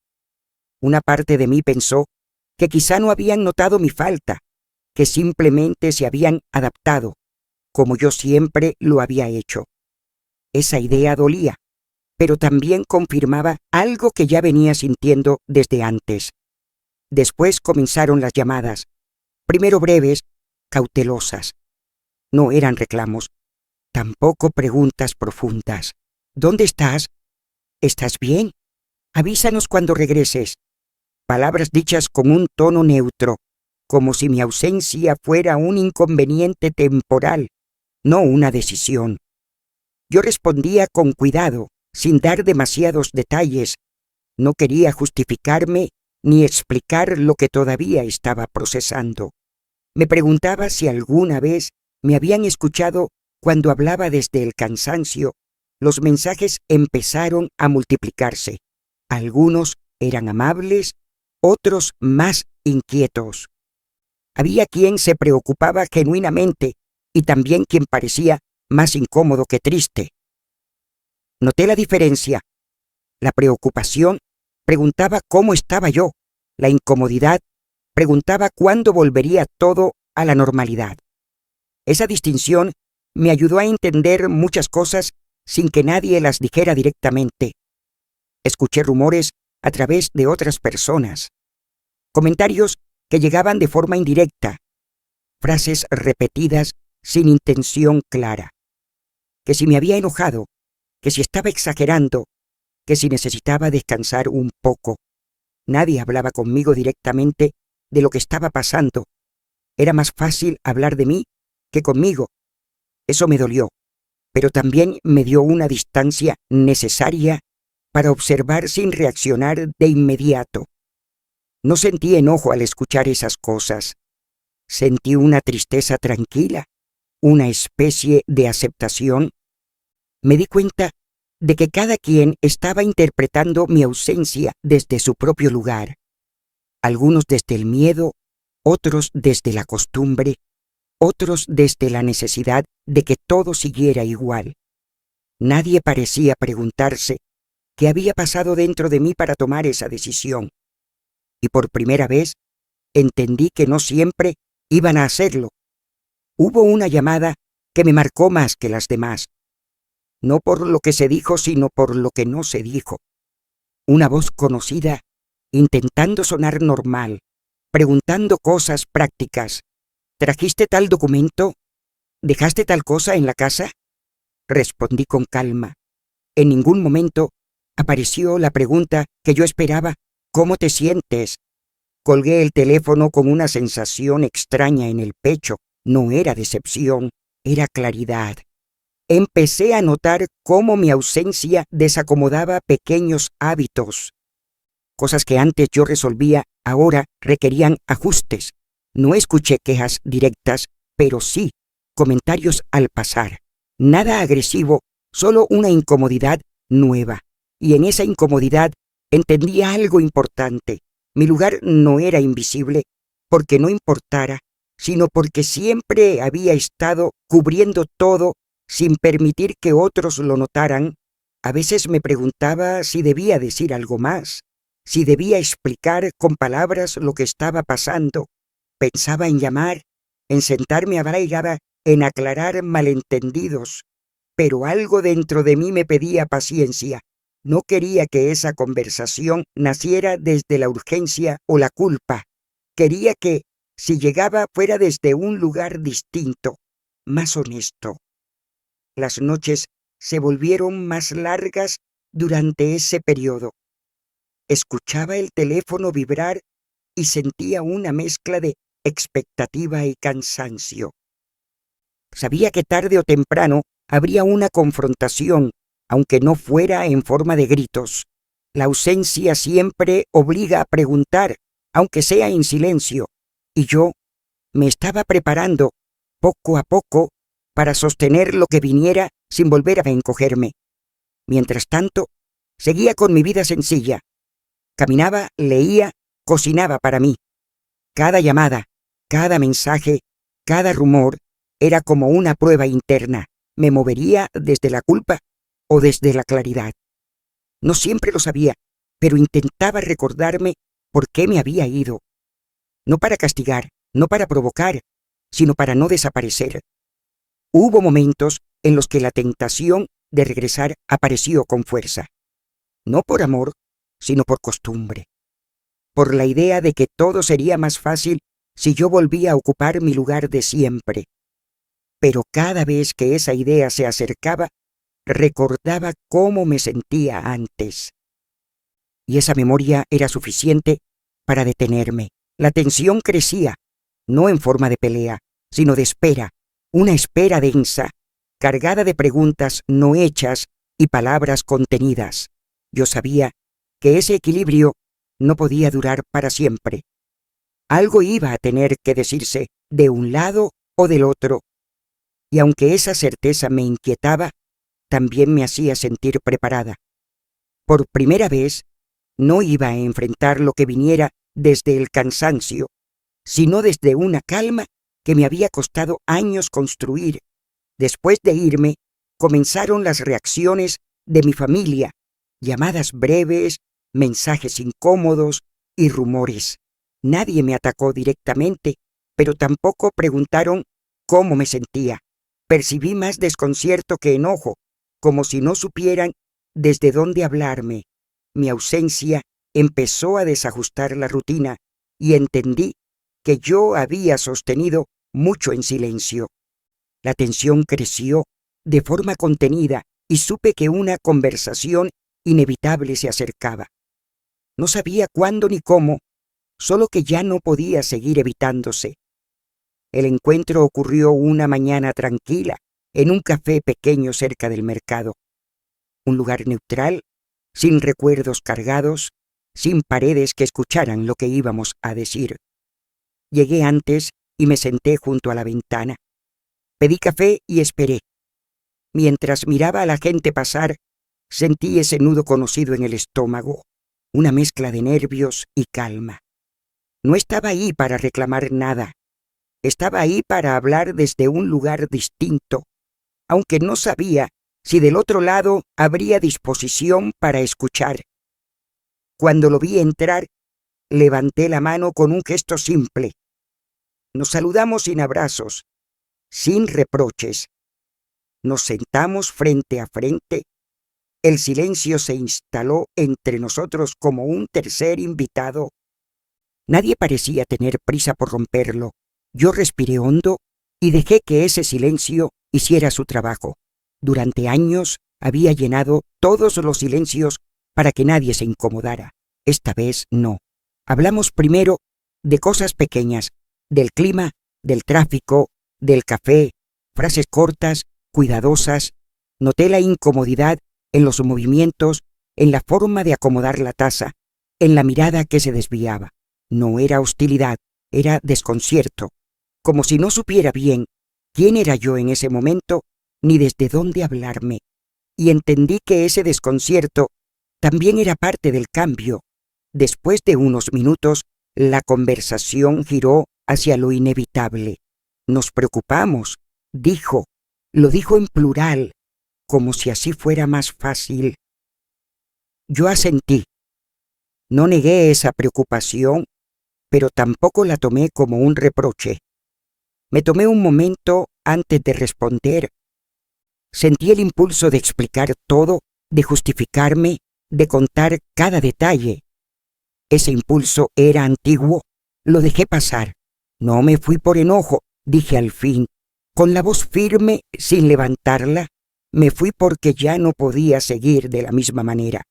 Una parte de mí pensó que quizá no habían notado mi falta, que simplemente se habían adaptado, como yo siempre lo había hecho. Esa idea dolía, pero también confirmaba algo que ya venía sintiendo desde antes. Después comenzaron las llamadas, primero breves, cautelosas. No eran reclamos, tampoco preguntas profundas. ¿Dónde estás? ¿Estás bien? Avísanos cuando regreses. Palabras dichas con un tono neutro, como si mi ausencia fuera un inconveniente temporal, no una decisión. Yo respondía con cuidado, sin dar demasiados detalles. No quería justificarme ni explicar lo que todavía estaba procesando. Me preguntaba si alguna vez me habían escuchado cuando hablaba desde el cansancio. Los mensajes empezaron a multiplicarse. Algunos eran amables, otros más inquietos. Había quien se preocupaba genuinamente y también quien parecía más incómodo que triste. Noté la diferencia. La preocupación preguntaba cómo estaba yo. La incomodidad preguntaba cuándo volvería todo a la normalidad. Esa distinción me ayudó a entender muchas cosas sin que nadie las dijera directamente. Escuché rumores a través de otras personas, comentarios que llegaban de forma indirecta, frases repetidas sin intención clara, que si me había enojado, que si estaba exagerando, que si necesitaba descansar un poco. Nadie hablaba conmigo directamente de lo que estaba pasando. Era más fácil hablar de mí que conmigo. Eso me dolió, pero también me dio una distancia necesaria para observar sin reaccionar de inmediato. No sentí enojo al escuchar esas cosas. Sentí una tristeza tranquila, una especie de aceptación. Me di cuenta de que cada quien estaba interpretando mi ausencia desde su propio lugar. Algunos desde el miedo, otros desde la costumbre, otros desde la necesidad de que todo siguiera igual. Nadie parecía preguntarse qué había pasado dentro de mí para tomar esa decisión. Y por primera vez entendí que no siempre iban a hacerlo. Hubo una llamada que me marcó más que las demás. No por lo que se dijo, sino por lo que no se dijo. Una voz conocida, intentando sonar normal, preguntando cosas prácticas. ¿Trajiste tal documento? ¿Dejaste tal cosa en la casa? Respondí con calma. En ningún momento apareció la pregunta que yo esperaba: ¿cómo te sientes? Colgué el teléfono con una sensación extraña en el pecho. No era decepción, era claridad. Empecé a notar cómo mi ausencia desacomodaba pequeños hábitos. Cosas que antes yo resolvía, ahora requerían ajustes. No escuché quejas directas, pero sí comentarios al pasar. Nada agresivo, solo una incomodidad nueva. Y en esa incomodidad entendí algo importante. Mi lugar no era invisible porque no importara, sino porque siempre había estado cubriendo todo sin permitir que otros lo notaran. A veces me preguntaba si debía decir algo más, si debía explicar con palabras lo que estaba pasando. Pensaba en llamar, en sentarme a hablar, en aclarar malentendidos, pero algo dentro de mí me pedía paciencia. No quería que esa conversación naciera desde la urgencia o la culpa. Quería que, si llegaba, fuera desde un lugar distinto, más honesto. Las noches se volvieron más largas durante ese periodo. Escuchaba el teléfono vibrar y sentía una mezcla de expectativa y cansancio. Sabía que tarde o temprano habría una confrontación, aunque no fuera en forma de gritos. La ausencia siempre obliga a preguntar, aunque sea en silencio, y yo me estaba preparando, poco a poco, para sostener lo que viniera sin volver a encogerme. Mientras tanto, seguía con mi vida sencilla. Caminaba, leía, cocinaba para mí. Cada llamada, cada mensaje, cada rumor era como una prueba interna. ¿Me movería desde la culpa o desde la claridad? No siempre lo sabía, pero intentaba recordarme por qué me había ido. No para castigar, no para provocar, sino para no desaparecer. Hubo momentos en los que la tentación de regresar apareció con fuerza. No por amor, sino por costumbre. Por la idea de que todo sería más fácil si yo volvía a ocupar mi lugar de siempre. Pero cada vez que esa idea se acercaba, recordaba cómo me sentía antes. Y esa memoria era suficiente para detenerme. La tensión crecía, no en forma de pelea, sino de espera, una espera densa, cargada de preguntas no hechas y palabras contenidas. Yo sabía que ese equilibrio no podía durar para siempre. Algo iba a tener que decirse de un lado o del otro. Y aunque esa certeza me inquietaba, también me hacía sentir preparada. Por primera vez, no iba a enfrentar lo que viniera desde el cansancio, sino desde una calma que me había costado años construir. Después de irme, comenzaron las reacciones de mi familia, llamadas breves, mensajes incómodos y rumores. Nadie me atacó directamente, pero tampoco preguntaron cómo me sentía. Percibí más desconcierto que enojo, como si no supieran desde dónde hablarme. Mi ausencia empezó a desajustar la rutina y entendí que yo había sostenido mucho en silencio. La tensión creció de forma contenida y supe que una conversación inevitable se acercaba. No sabía cuándo ni cómo, solo que ya no podía seguir evitándose. El encuentro ocurrió una mañana tranquila, en un café pequeño cerca del mercado. Un lugar neutral, sin recuerdos cargados, sin paredes que escucharan lo que íbamos a decir. Llegué antes y me senté junto a la ventana. Pedí café y esperé. Mientras miraba a la gente pasar, sentí ese nudo conocido en el estómago, una mezcla de nervios y calma. No estaba ahí para reclamar nada. Estaba ahí para hablar desde un lugar distinto, aunque no sabía si del otro lado habría disposición para escuchar. Cuando lo vi entrar, levanté la mano con un gesto simple. Nos saludamos sin abrazos, sin reproches. Nos sentamos frente a frente. El silencio se instaló entre nosotros como un tercer invitado. Nadie parecía tener prisa por romperlo. Yo respiré hondo y dejé que ese silencio hiciera su trabajo. Durante años había llenado todos los silencios para que nadie se incomodara. Esta vez no. Hablamos primero de cosas pequeñas, del clima, del tráfico, del café, frases cortas, cuidadosas. Noté la incomodidad en los movimientos, en la forma de acomodar la taza, en la mirada que se desviaba. No era hostilidad, era desconcierto, como si no supiera bien quién era yo en ese momento ni desde dónde hablarme. Y entendí que ese desconcierto también era parte del cambio. Después de unos minutos, la conversación giró hacia lo inevitable. Nos preocupamos, dijo. Lo dijo en plural, como si así fuera más fácil. Yo asentí. No negué esa preocupación, pero tampoco la tomé como un reproche. Me tomé un momento antes de responder. Sentí el impulso de explicar todo, de justificarme, de contar cada detalle. Ese impulso era antiguo, lo dejé pasar. No me fui por enojo, dije al fin, con la voz firme, sin levantarla. Me fui porque ya no podía seguir de la misma manera.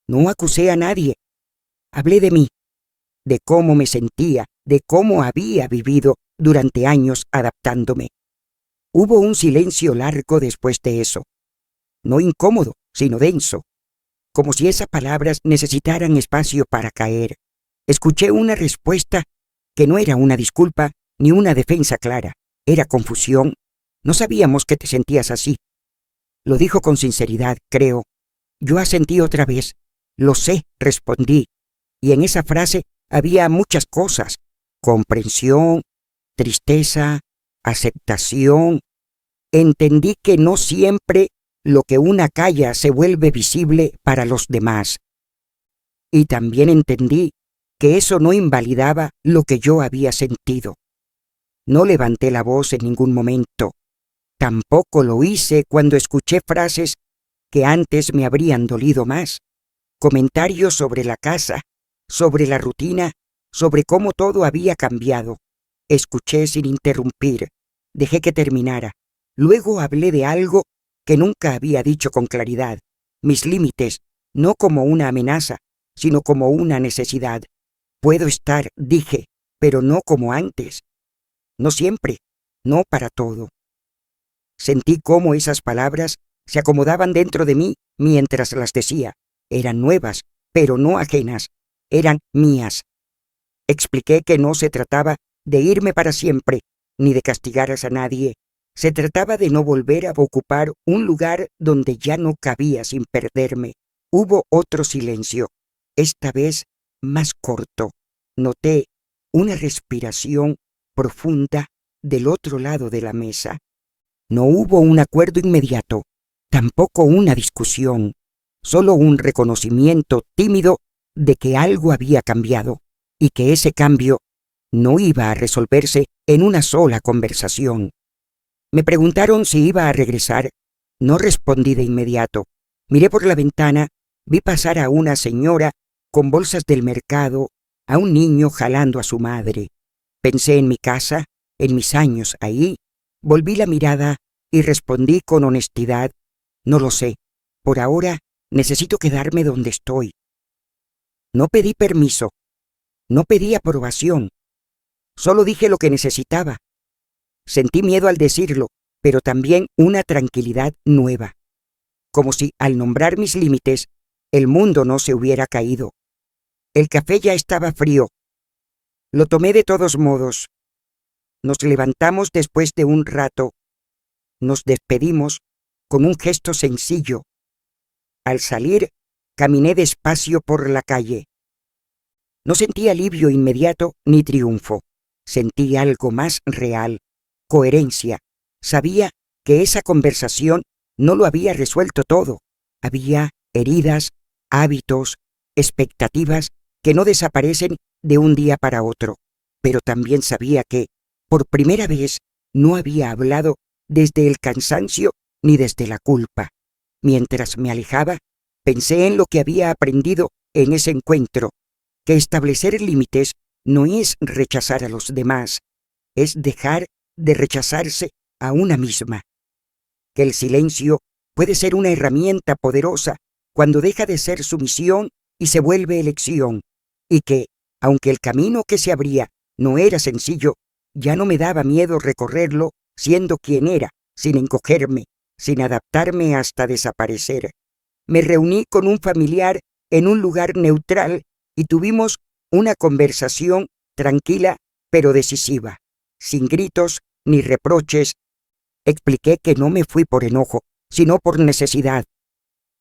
No acusé a nadie. Hablé de mí, de cómo me sentía, de cómo había vivido durante años adaptándome. Hubo un silencio largo después de eso. No incómodo, sino denso, como si esas palabras necesitaran espacio para caer. Escuché una respuesta que no era una disculpa ni una defensa clara. Era confusión. No sabíamos que te sentías así. Lo dijo con sinceridad, creo. Yo asentí otra vez. Lo sé, respondí. Y en esa frase había muchas cosas. Comprensión, tristeza, aceptación. Entendí que no siempre lo que una calla se vuelve visible para los demás. Y también entendí que eso no invalidaba lo que yo había sentido. No levanté la voz en ningún momento. Tampoco lo hice cuando escuché frases que antes me habrían dolido más. Comentarios sobre la casa, sobre la rutina, sobre cómo todo había cambiado. Escuché sin interrumpir. Dejé que terminara. Luego hablé de algo que nunca había dicho con claridad. Mis límites, no como una amenaza, sino como una necesidad. Puedo estar, dije, pero no como antes. No siempre, no para todo. Sentí cómo esas palabras se acomodaban dentro de mí mientras las decía. Eran nuevas, pero no ajenas. Eran mías. Expliqué que no se trataba de irme para siempre, ni de castigar a nadie. Se trataba de no volver a ocupar un lugar donde ya no cabía sin perderme. Hubo otro silencio, esta vez más corto. Noté una respiración profunda del otro lado de la mesa. No hubo un acuerdo inmediato, tampoco una discusión, solo un reconocimiento tímido de que algo había cambiado y que ese cambio no iba a resolverse en una sola conversación. Me preguntaron si iba a regresar. No respondí de inmediato. Miré por la ventana, vi pasar a una señora con bolsas del mercado, a un niño jalando a su madre. Pensé en mi casa, en mis años ahí, volví la mirada y respondí con honestidad: no lo sé. Por ahora necesito quedarme donde estoy. No pedí permiso, no pedí aprobación, solo dije lo que necesitaba. Sentí miedo al decirlo, pero también una tranquilidad nueva, como si al nombrar mis límites, el mundo no se hubiera caído. El café ya estaba frío. Lo tomé de todos modos. Nos levantamos después de un rato. Nos despedimos con un gesto sencillo. Al salir, caminé despacio por la calle. No sentí alivio inmediato ni triunfo. Sentí algo más real, coherencia. Sabía que esa conversación no lo había resuelto todo. Había heridas, hábitos, expectativas que no desaparecen de un día para otro. Pero también sabía que, por primera vez, no había hablado desde el cansancio ni desde la culpa. Mientras me alejaba, pensé en lo que había aprendido en ese encuentro, que establecer límites no es rechazar a los demás, es dejar de rechazarse a una misma. Que el silencio puede ser una herramienta poderosa cuando deja de ser sumisión y se vuelve elección, y que, aunque el camino que se abría no era sencillo, ya no me daba miedo recorrerlo siendo quien era, sin encogerme, sin adaptarme hasta desaparecer. Me reuní con un familiar en un lugar neutral y tuvimos una conversación tranquila pero decisiva, sin gritos ni reproches. Expliqué que no me fui por enojo, sino por necesidad.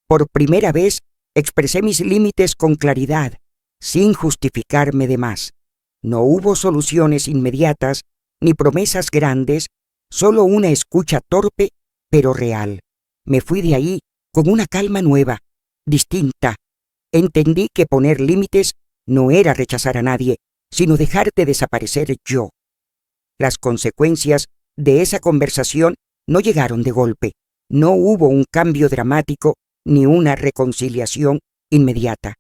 Por primera vez expresé mis límites con claridad, sin justificarme de más. No hubo soluciones inmediatas, ni promesas grandes, solo una escucha torpe pero real. Me fui de ahí con una calma nueva, distinta. Entendí que poner límites no era rechazar a nadie, sino dejar de desaparecer yo. Las consecuencias de esa conversación no llegaron de golpe. No hubo un cambio dramático ni una reconciliación inmediata.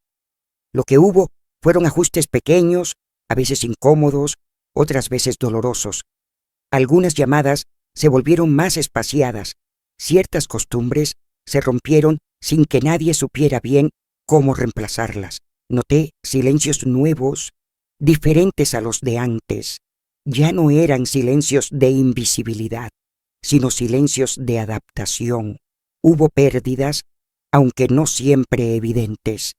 Lo que hubo fueron ajustes pequeños, a veces incómodos, otras veces dolorosos. Algunas llamadas se volvieron más espaciadas. Ciertas costumbres se rompieron sin que nadie supiera bien cómo reemplazarlas. Noté silencios nuevos, diferentes a los de antes. Ya no eran silencios de invisibilidad, sino silencios de adaptación. Hubo pérdidas, aunque no siempre evidentes.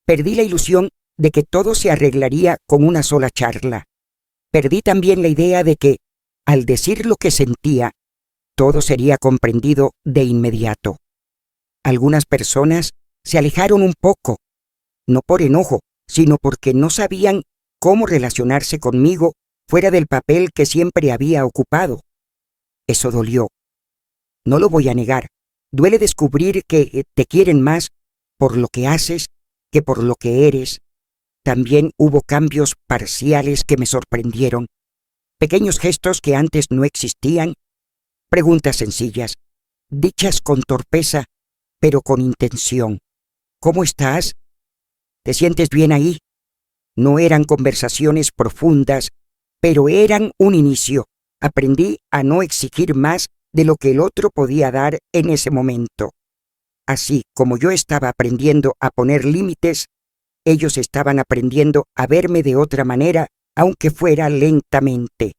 Perdí la ilusión de que todo se arreglaría con una sola charla. Perdí también la idea de que, al decir lo que sentía, todo sería comprendido de inmediato. Algunas personas se alejaron un poco, no por enojo, sino porque no sabían cómo relacionarse conmigo fuera del papel que siempre había ocupado. Eso dolió. No lo voy a negar. Duele descubrir que te quieren más por lo que haces que por lo que eres. También hubo cambios parciales que me sorprendieron. Pequeños gestos que antes no existían. Preguntas sencillas, dichas con torpeza, pero con intención. ¿Cómo estás? ¿Te sientes bien ahí? No eran conversaciones profundas, pero eran un inicio. Aprendí a no exigir más de lo que el otro podía dar en ese momento. Así como yo estaba aprendiendo a poner límites, ellos estaban aprendiendo a verme de otra manera, aunque fuera lentamente.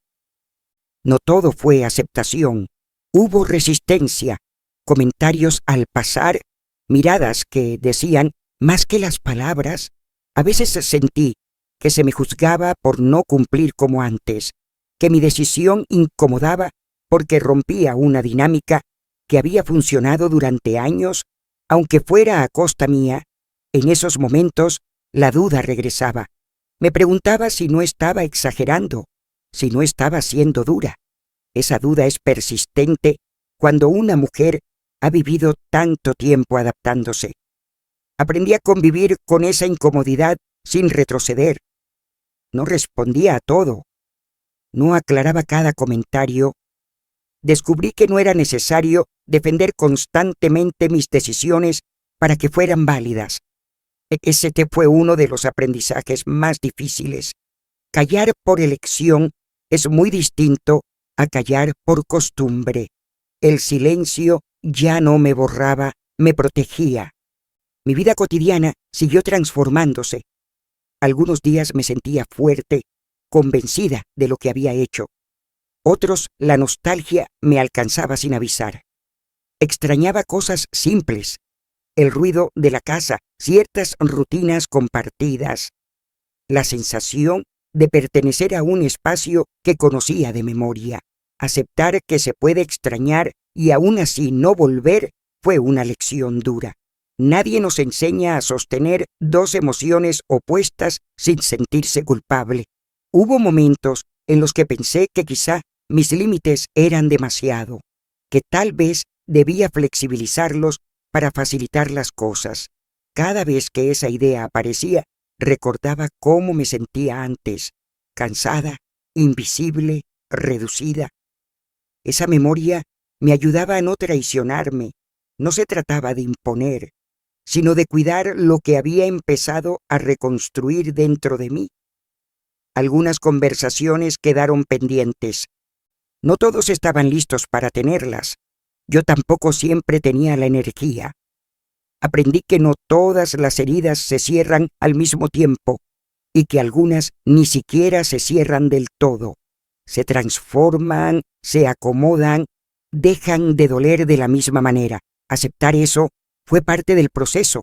No todo fue aceptación. Hubo resistencia, comentarios al pasar, miradas que decían más que las palabras. A veces sentí que se me juzgaba por no cumplir como antes, que mi decisión incomodaba porque rompía una dinámica que había funcionado durante años, aunque fuera a costa mía. En esos momentos la duda regresaba. Me preguntaba si no estaba exagerando, si no estaba siendo dura. Esa duda es persistente cuando una mujer ha vivido tanto tiempo adaptándose. Aprendí a convivir con esa incomodidad sin retroceder. No respondía a todo. No aclaraba cada comentario. Descubrí que no era necesario defender constantemente mis decisiones para que fueran válidas. Ese fue uno de los aprendizajes más difíciles. Callar por elección es muy distinto a callar por costumbre. El silencio ya no me borraba, me protegía. Mi vida cotidiana siguió transformándose. Algunos días me sentía fuerte, convencida de lo que había hecho. Otros, la nostalgia me alcanzaba sin avisar. Extrañaba cosas simples, el ruido de la casa, ciertas rutinas compartidas, la sensación de pertenecer a un espacio que conocía de memoria. Aceptar que se puede extrañar y aún así no volver fue una lección dura. Nadie nos enseña a sostener dos emociones opuestas sin sentirse culpable. Hubo momentos en los que pensé que quizá mis límites eran demasiado, que tal vez debía flexibilizarlos para facilitar las cosas. Cada vez que esa idea aparecía, recordaba cómo me sentía antes, cansada, invisible, reducida. Esa memoria me ayudaba a no traicionarme. No se trataba de imponer, sino de cuidar lo que había empezado a reconstruir dentro de mí. Algunas conversaciones quedaron pendientes. No todos estaban listos para tenerlas. Yo tampoco siempre tenía la energía. Aprendí que no todas las heridas se cierran al mismo tiempo y que algunas ni siquiera se cierran del todo. Se transforman, se acomodan, dejan de doler de la misma manera. Aceptar eso fue parte del proceso.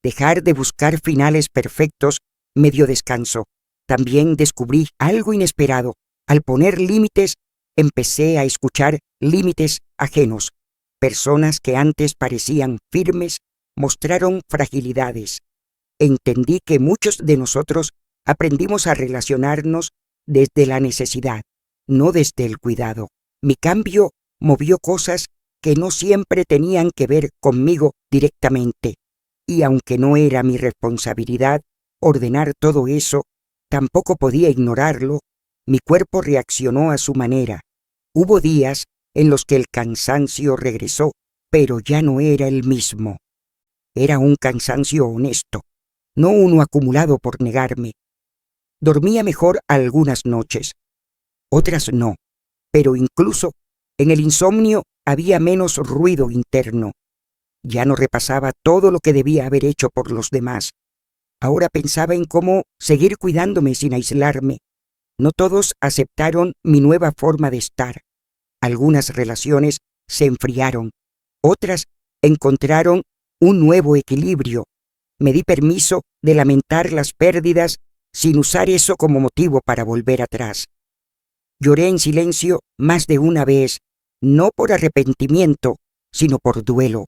Dejar de buscar finales perfectos me dio descanso. También descubrí algo inesperado. Al poner límites, empecé a escuchar límites ajenos. Personas que antes parecían firmes mostraron fragilidades. Entendí que muchos de nosotros aprendimos a relacionarnos desde la necesidad, no desde el cuidado. Mi cambio movió cosas que no siempre tenían que ver conmigo directamente. Y aunque no era mi responsabilidad ordenar todo eso, tampoco podía ignorarlo. Mi cuerpo reaccionó a su manera. Hubo días en los que el cansancio regresó, pero ya no era el mismo. Era un cansancio honesto, no uno acumulado por negarme. Dormía mejor algunas noches, otras no, pero incluso en el insomnio había menos ruido interno. Ya no repasaba todo lo que debía haber hecho por los demás. Ahora pensaba en cómo seguir cuidándome sin aislarme. No todos aceptaron mi nueva forma de estar. Algunas relaciones se enfriaron, otras encontraron un nuevo equilibrio. Me di permiso de lamentar las pérdidas sin usar eso como motivo para volver atrás. Lloré en silencio más de una vez, no por arrepentimiento, sino por duelo.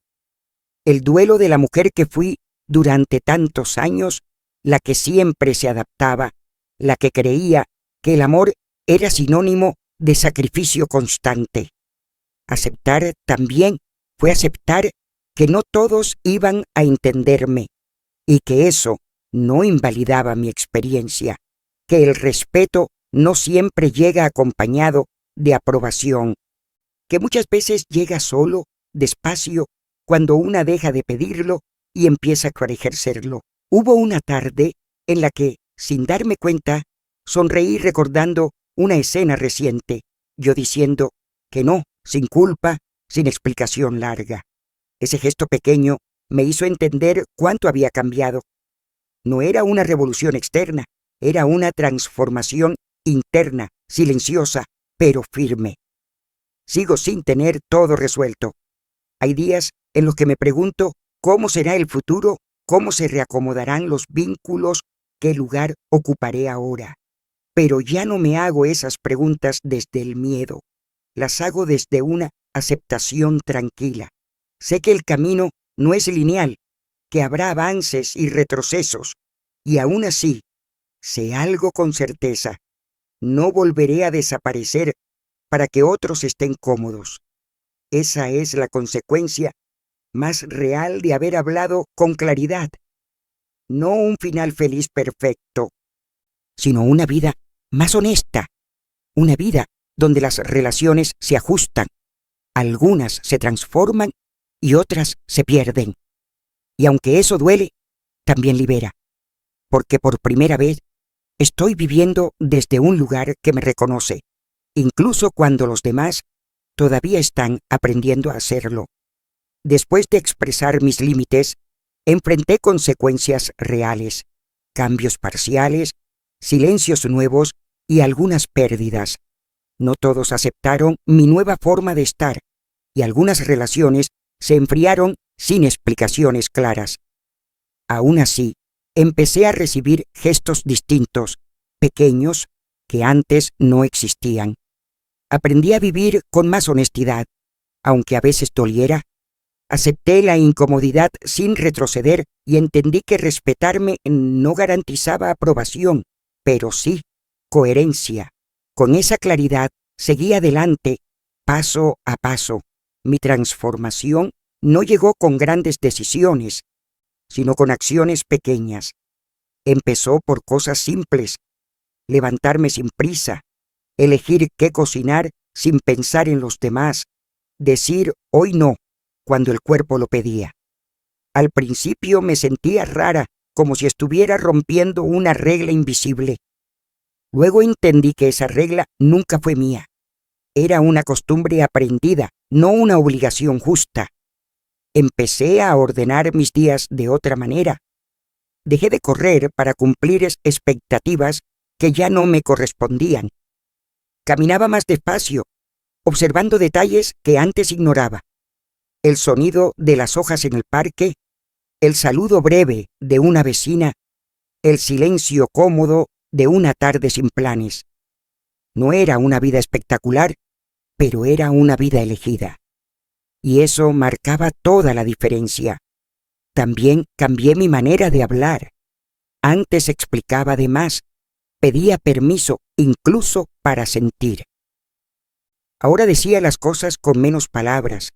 El duelo de la mujer que fui durante tantos años, la que siempre se adaptaba, la que creía que el amor era sinónimo de sacrificio constante. Aceptar también fue aceptar que no todos iban a entenderme y que eso no invalidaba mi experiencia, que el respeto no siempre llega acompañado de aprobación, que muchas veces llega solo, despacio, cuando una deja de pedirlo y empieza a ejercerlo. Hubo una tarde en la que, sin darme cuenta, sonreí recordando una escena reciente, yo diciendo que no, sin culpa, sin explicación larga. Ese gesto pequeño me hizo entender cuánto había cambiado. No era una revolución externa, era una transformación interna, silenciosa, pero firme. Sigo sin tener todo resuelto. Hay días en los que me pregunto cómo será el futuro, cómo se reacomodarán los vínculos, qué lugar ocuparé ahora. Pero ya no me hago esas preguntas desde el miedo. Las hago desde una aceptación tranquila. Sé que el camino no es lineal, que habrá avances y retrocesos, y aún así, sé algo con certeza. No volveré a desaparecer para que otros estén cómodos. Esa es la consecuencia más real de haber hablado con claridad. No un final feliz perfecto, sino una vida más honesta, una vida donde las relaciones se ajustan, algunas se transforman y otras se pierden. Y aunque eso duele, también libera, porque por primera vez estoy viviendo desde un lugar que me reconoce, incluso cuando los demás todavía están aprendiendo a hacerlo. Después de expresar mis límites, enfrenté consecuencias reales. cambios parciales, silencios nuevos y algunas pérdidas. No todos aceptaron mi nueva forma de estar, y algunas relaciones se enfriaron sin explicaciones claras. Aún así, empecé a recibir gestos distintos, pequeños, que antes no existían. Aprendí a vivir con más honestidad, aunque a veces doliera. Acepté la incomodidad sin retroceder y entendí que respetarme no garantizaba aprobación, pero sí coherencia. Con esa claridad seguí adelante, paso a paso. Mi transformación no llegó con grandes decisiones, sino con acciones pequeñas. Empezó por cosas simples: levantarme sin prisa, elegir qué cocinar sin pensar en los demás, decir hoy no cuando el cuerpo lo pedía. Al principio me sentía rara, como si estuviera rompiendo una regla invisible. Luego entendí que esa regla nunca fue mía. Era una costumbre aprendida, no una obligación justa. Empecé a ordenar mis días de otra manera. Dejé de correr para cumplir expectativas que ya no me correspondían. Caminaba más despacio, observando detalles que antes ignoraba: el sonido de las hojas en el parque, el saludo breve de una vecina, el silencio cómodo de una tarde sin planes. No era una vida espectacular, pero era una vida elegida. Y eso marcaba toda la diferencia. También cambié mi manera de hablar. Antes explicaba de más, pedía permiso incluso para sentir. Ahora decía las cosas con menos palabras,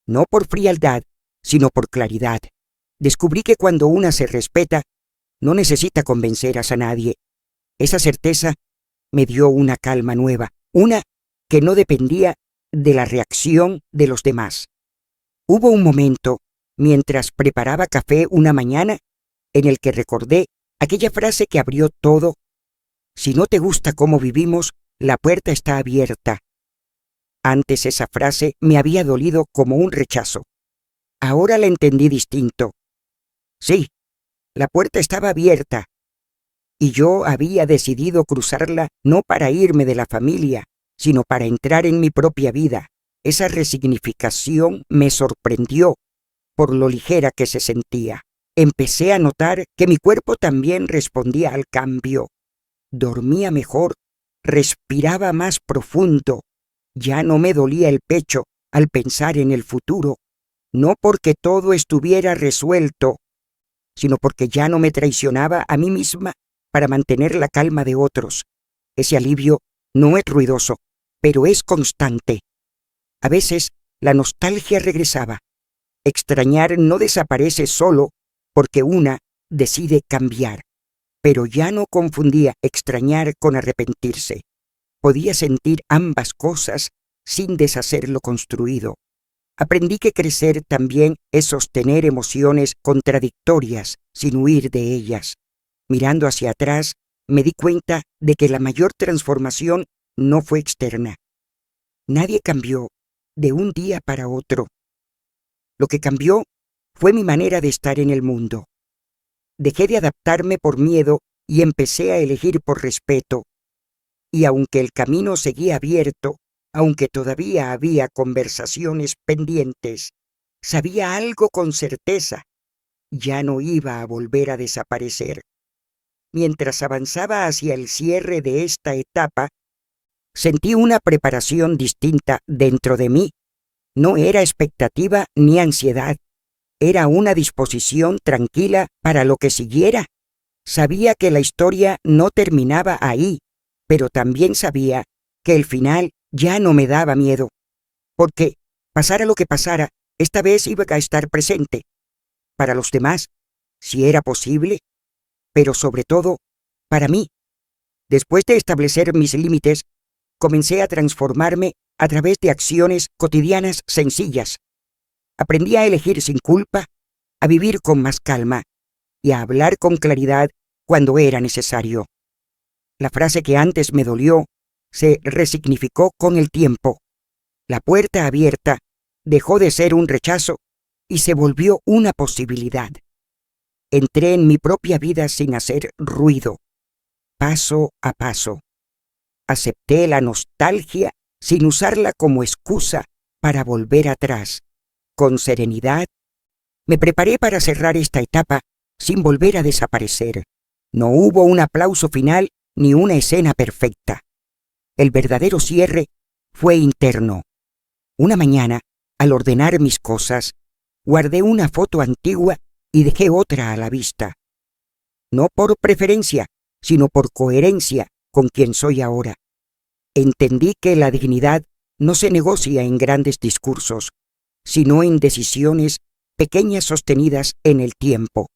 no por frialdad, sino por claridad. Descubrí que cuando una se respeta, no necesita convencer a nadie. Esa certeza me dio una calma nueva, una que no dependía de la reacción de los demás. Hubo un momento, mientras preparaba café una mañana, en el que recordé aquella frase que abrió todo: si no te gusta cómo vivimos, la puerta está abierta. Antes esa frase me había dolido como un rechazo. Ahora la entendí distinto. Sí, la puerta estaba abierta, y yo había decidido cruzarla no para irme de la familia, sino para entrar en mi propia vida. Esa resignificación me sorprendió por lo ligera que se sentía. Empecé a notar que mi cuerpo también respondía al cambio. Dormía mejor, respiraba más profundo. Ya no me dolía el pecho al pensar en el futuro, no porque todo estuviera resuelto, sino porque ya no me traicionaba a mí misma para mantener la calma de otros. Ese alivio no es ruidoso, pero es constante. A veces la nostalgia regresaba. Extrañar no desaparece solo porque una decide cambiar, pero ya no confundía extrañar con arrepentirse. Podía sentir ambas cosas sin deshacer lo construido. Aprendí que crecer también es sostener emociones contradictorias sin huir de ellas. Mirando hacia atrás, me di cuenta de que la mayor transformación no fue externa. Nadie cambió de un día para otro. Lo que cambió fue mi manera de estar en el mundo. Dejé de adaptarme por miedo y empecé a elegir por respeto. Y aunque el camino seguía abierto, aunque todavía había conversaciones pendientes, sabía algo con certeza: ya no iba a volver a desaparecer. Mientras avanzaba hacia el cierre de esta etapa, sentí una preparación distinta dentro de mí. No era expectativa ni ansiedad, era una disposición tranquila para lo que siguiera. Sabía que la historia no terminaba ahí, pero también sabía que el final ya no me daba miedo, porque, pasara lo que pasara, esta vez iba a estar presente. Para los demás, si era posible, pero sobre todo, para mí. Después de establecer mis límites, comencé a transformarme a través de acciones cotidianas sencillas. Aprendí a elegir sin culpa, a vivir con más calma y a hablar con claridad cuando era necesario. La frase que antes me dolió se resignificó con el tiempo. La puerta abierta dejó de ser un rechazo y se volvió una posibilidad. entré en mi propia vida sin hacer ruido, paso a paso. Acepté la nostalgia sin usarla como excusa para volver atrás. Con serenidad, me preparé para cerrar esta etapa sin volver a desaparecer. No hubo un aplauso final ni una escena perfecta. El verdadero cierre fue interno. Una mañana, al ordenar mis cosas, guardé una foto antigua y dejé otra a la vista. No por preferencia, sino por coherencia con quien soy ahora. Entendí que la dignidad no se negocia en grandes discursos, sino en decisiones pequeñas sostenidas en el tiempo,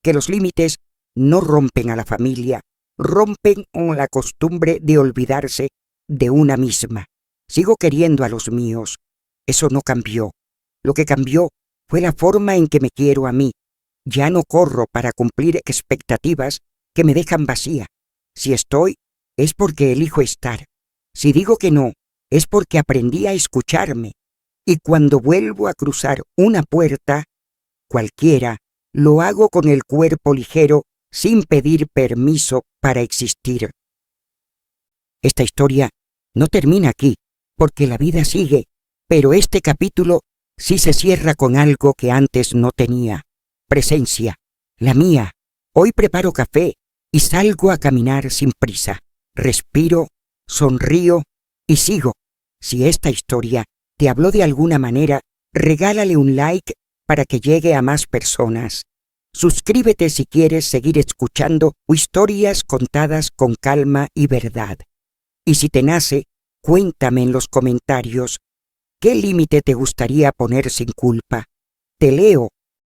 que los límites no rompen a la familia, rompen con la costumbre de olvidarse de una misma. Sigo queriendo a los míos. Eso no cambió. Lo que cambió fue la forma en que me quiero a mí. Ya no corro para cumplir expectativas que me dejan vacía. Si estoy, es porque elijo estar. Si digo que no, es porque aprendí a escucharme. Y cuando vuelvo a cruzar una puerta, cualquiera, lo hago con el cuerpo ligero, sin pedir permiso para existir. Esta historia no termina aquí, porque la vida sigue, pero este capítulo sí se cierra con algo que antes no tenía. Presencia, la mía. Hoy preparo café y salgo a caminar sin prisa. Respiro, sonrío y sigo. Si esta historia te habló de alguna manera, regálale un like para que llegue a más personas. Suscríbete si quieres seguir escuchando historias contadas con calma y verdad. Y si te nace, cuéntame en los comentarios, ¿qué límite te gustaría poner sin culpa? Te leo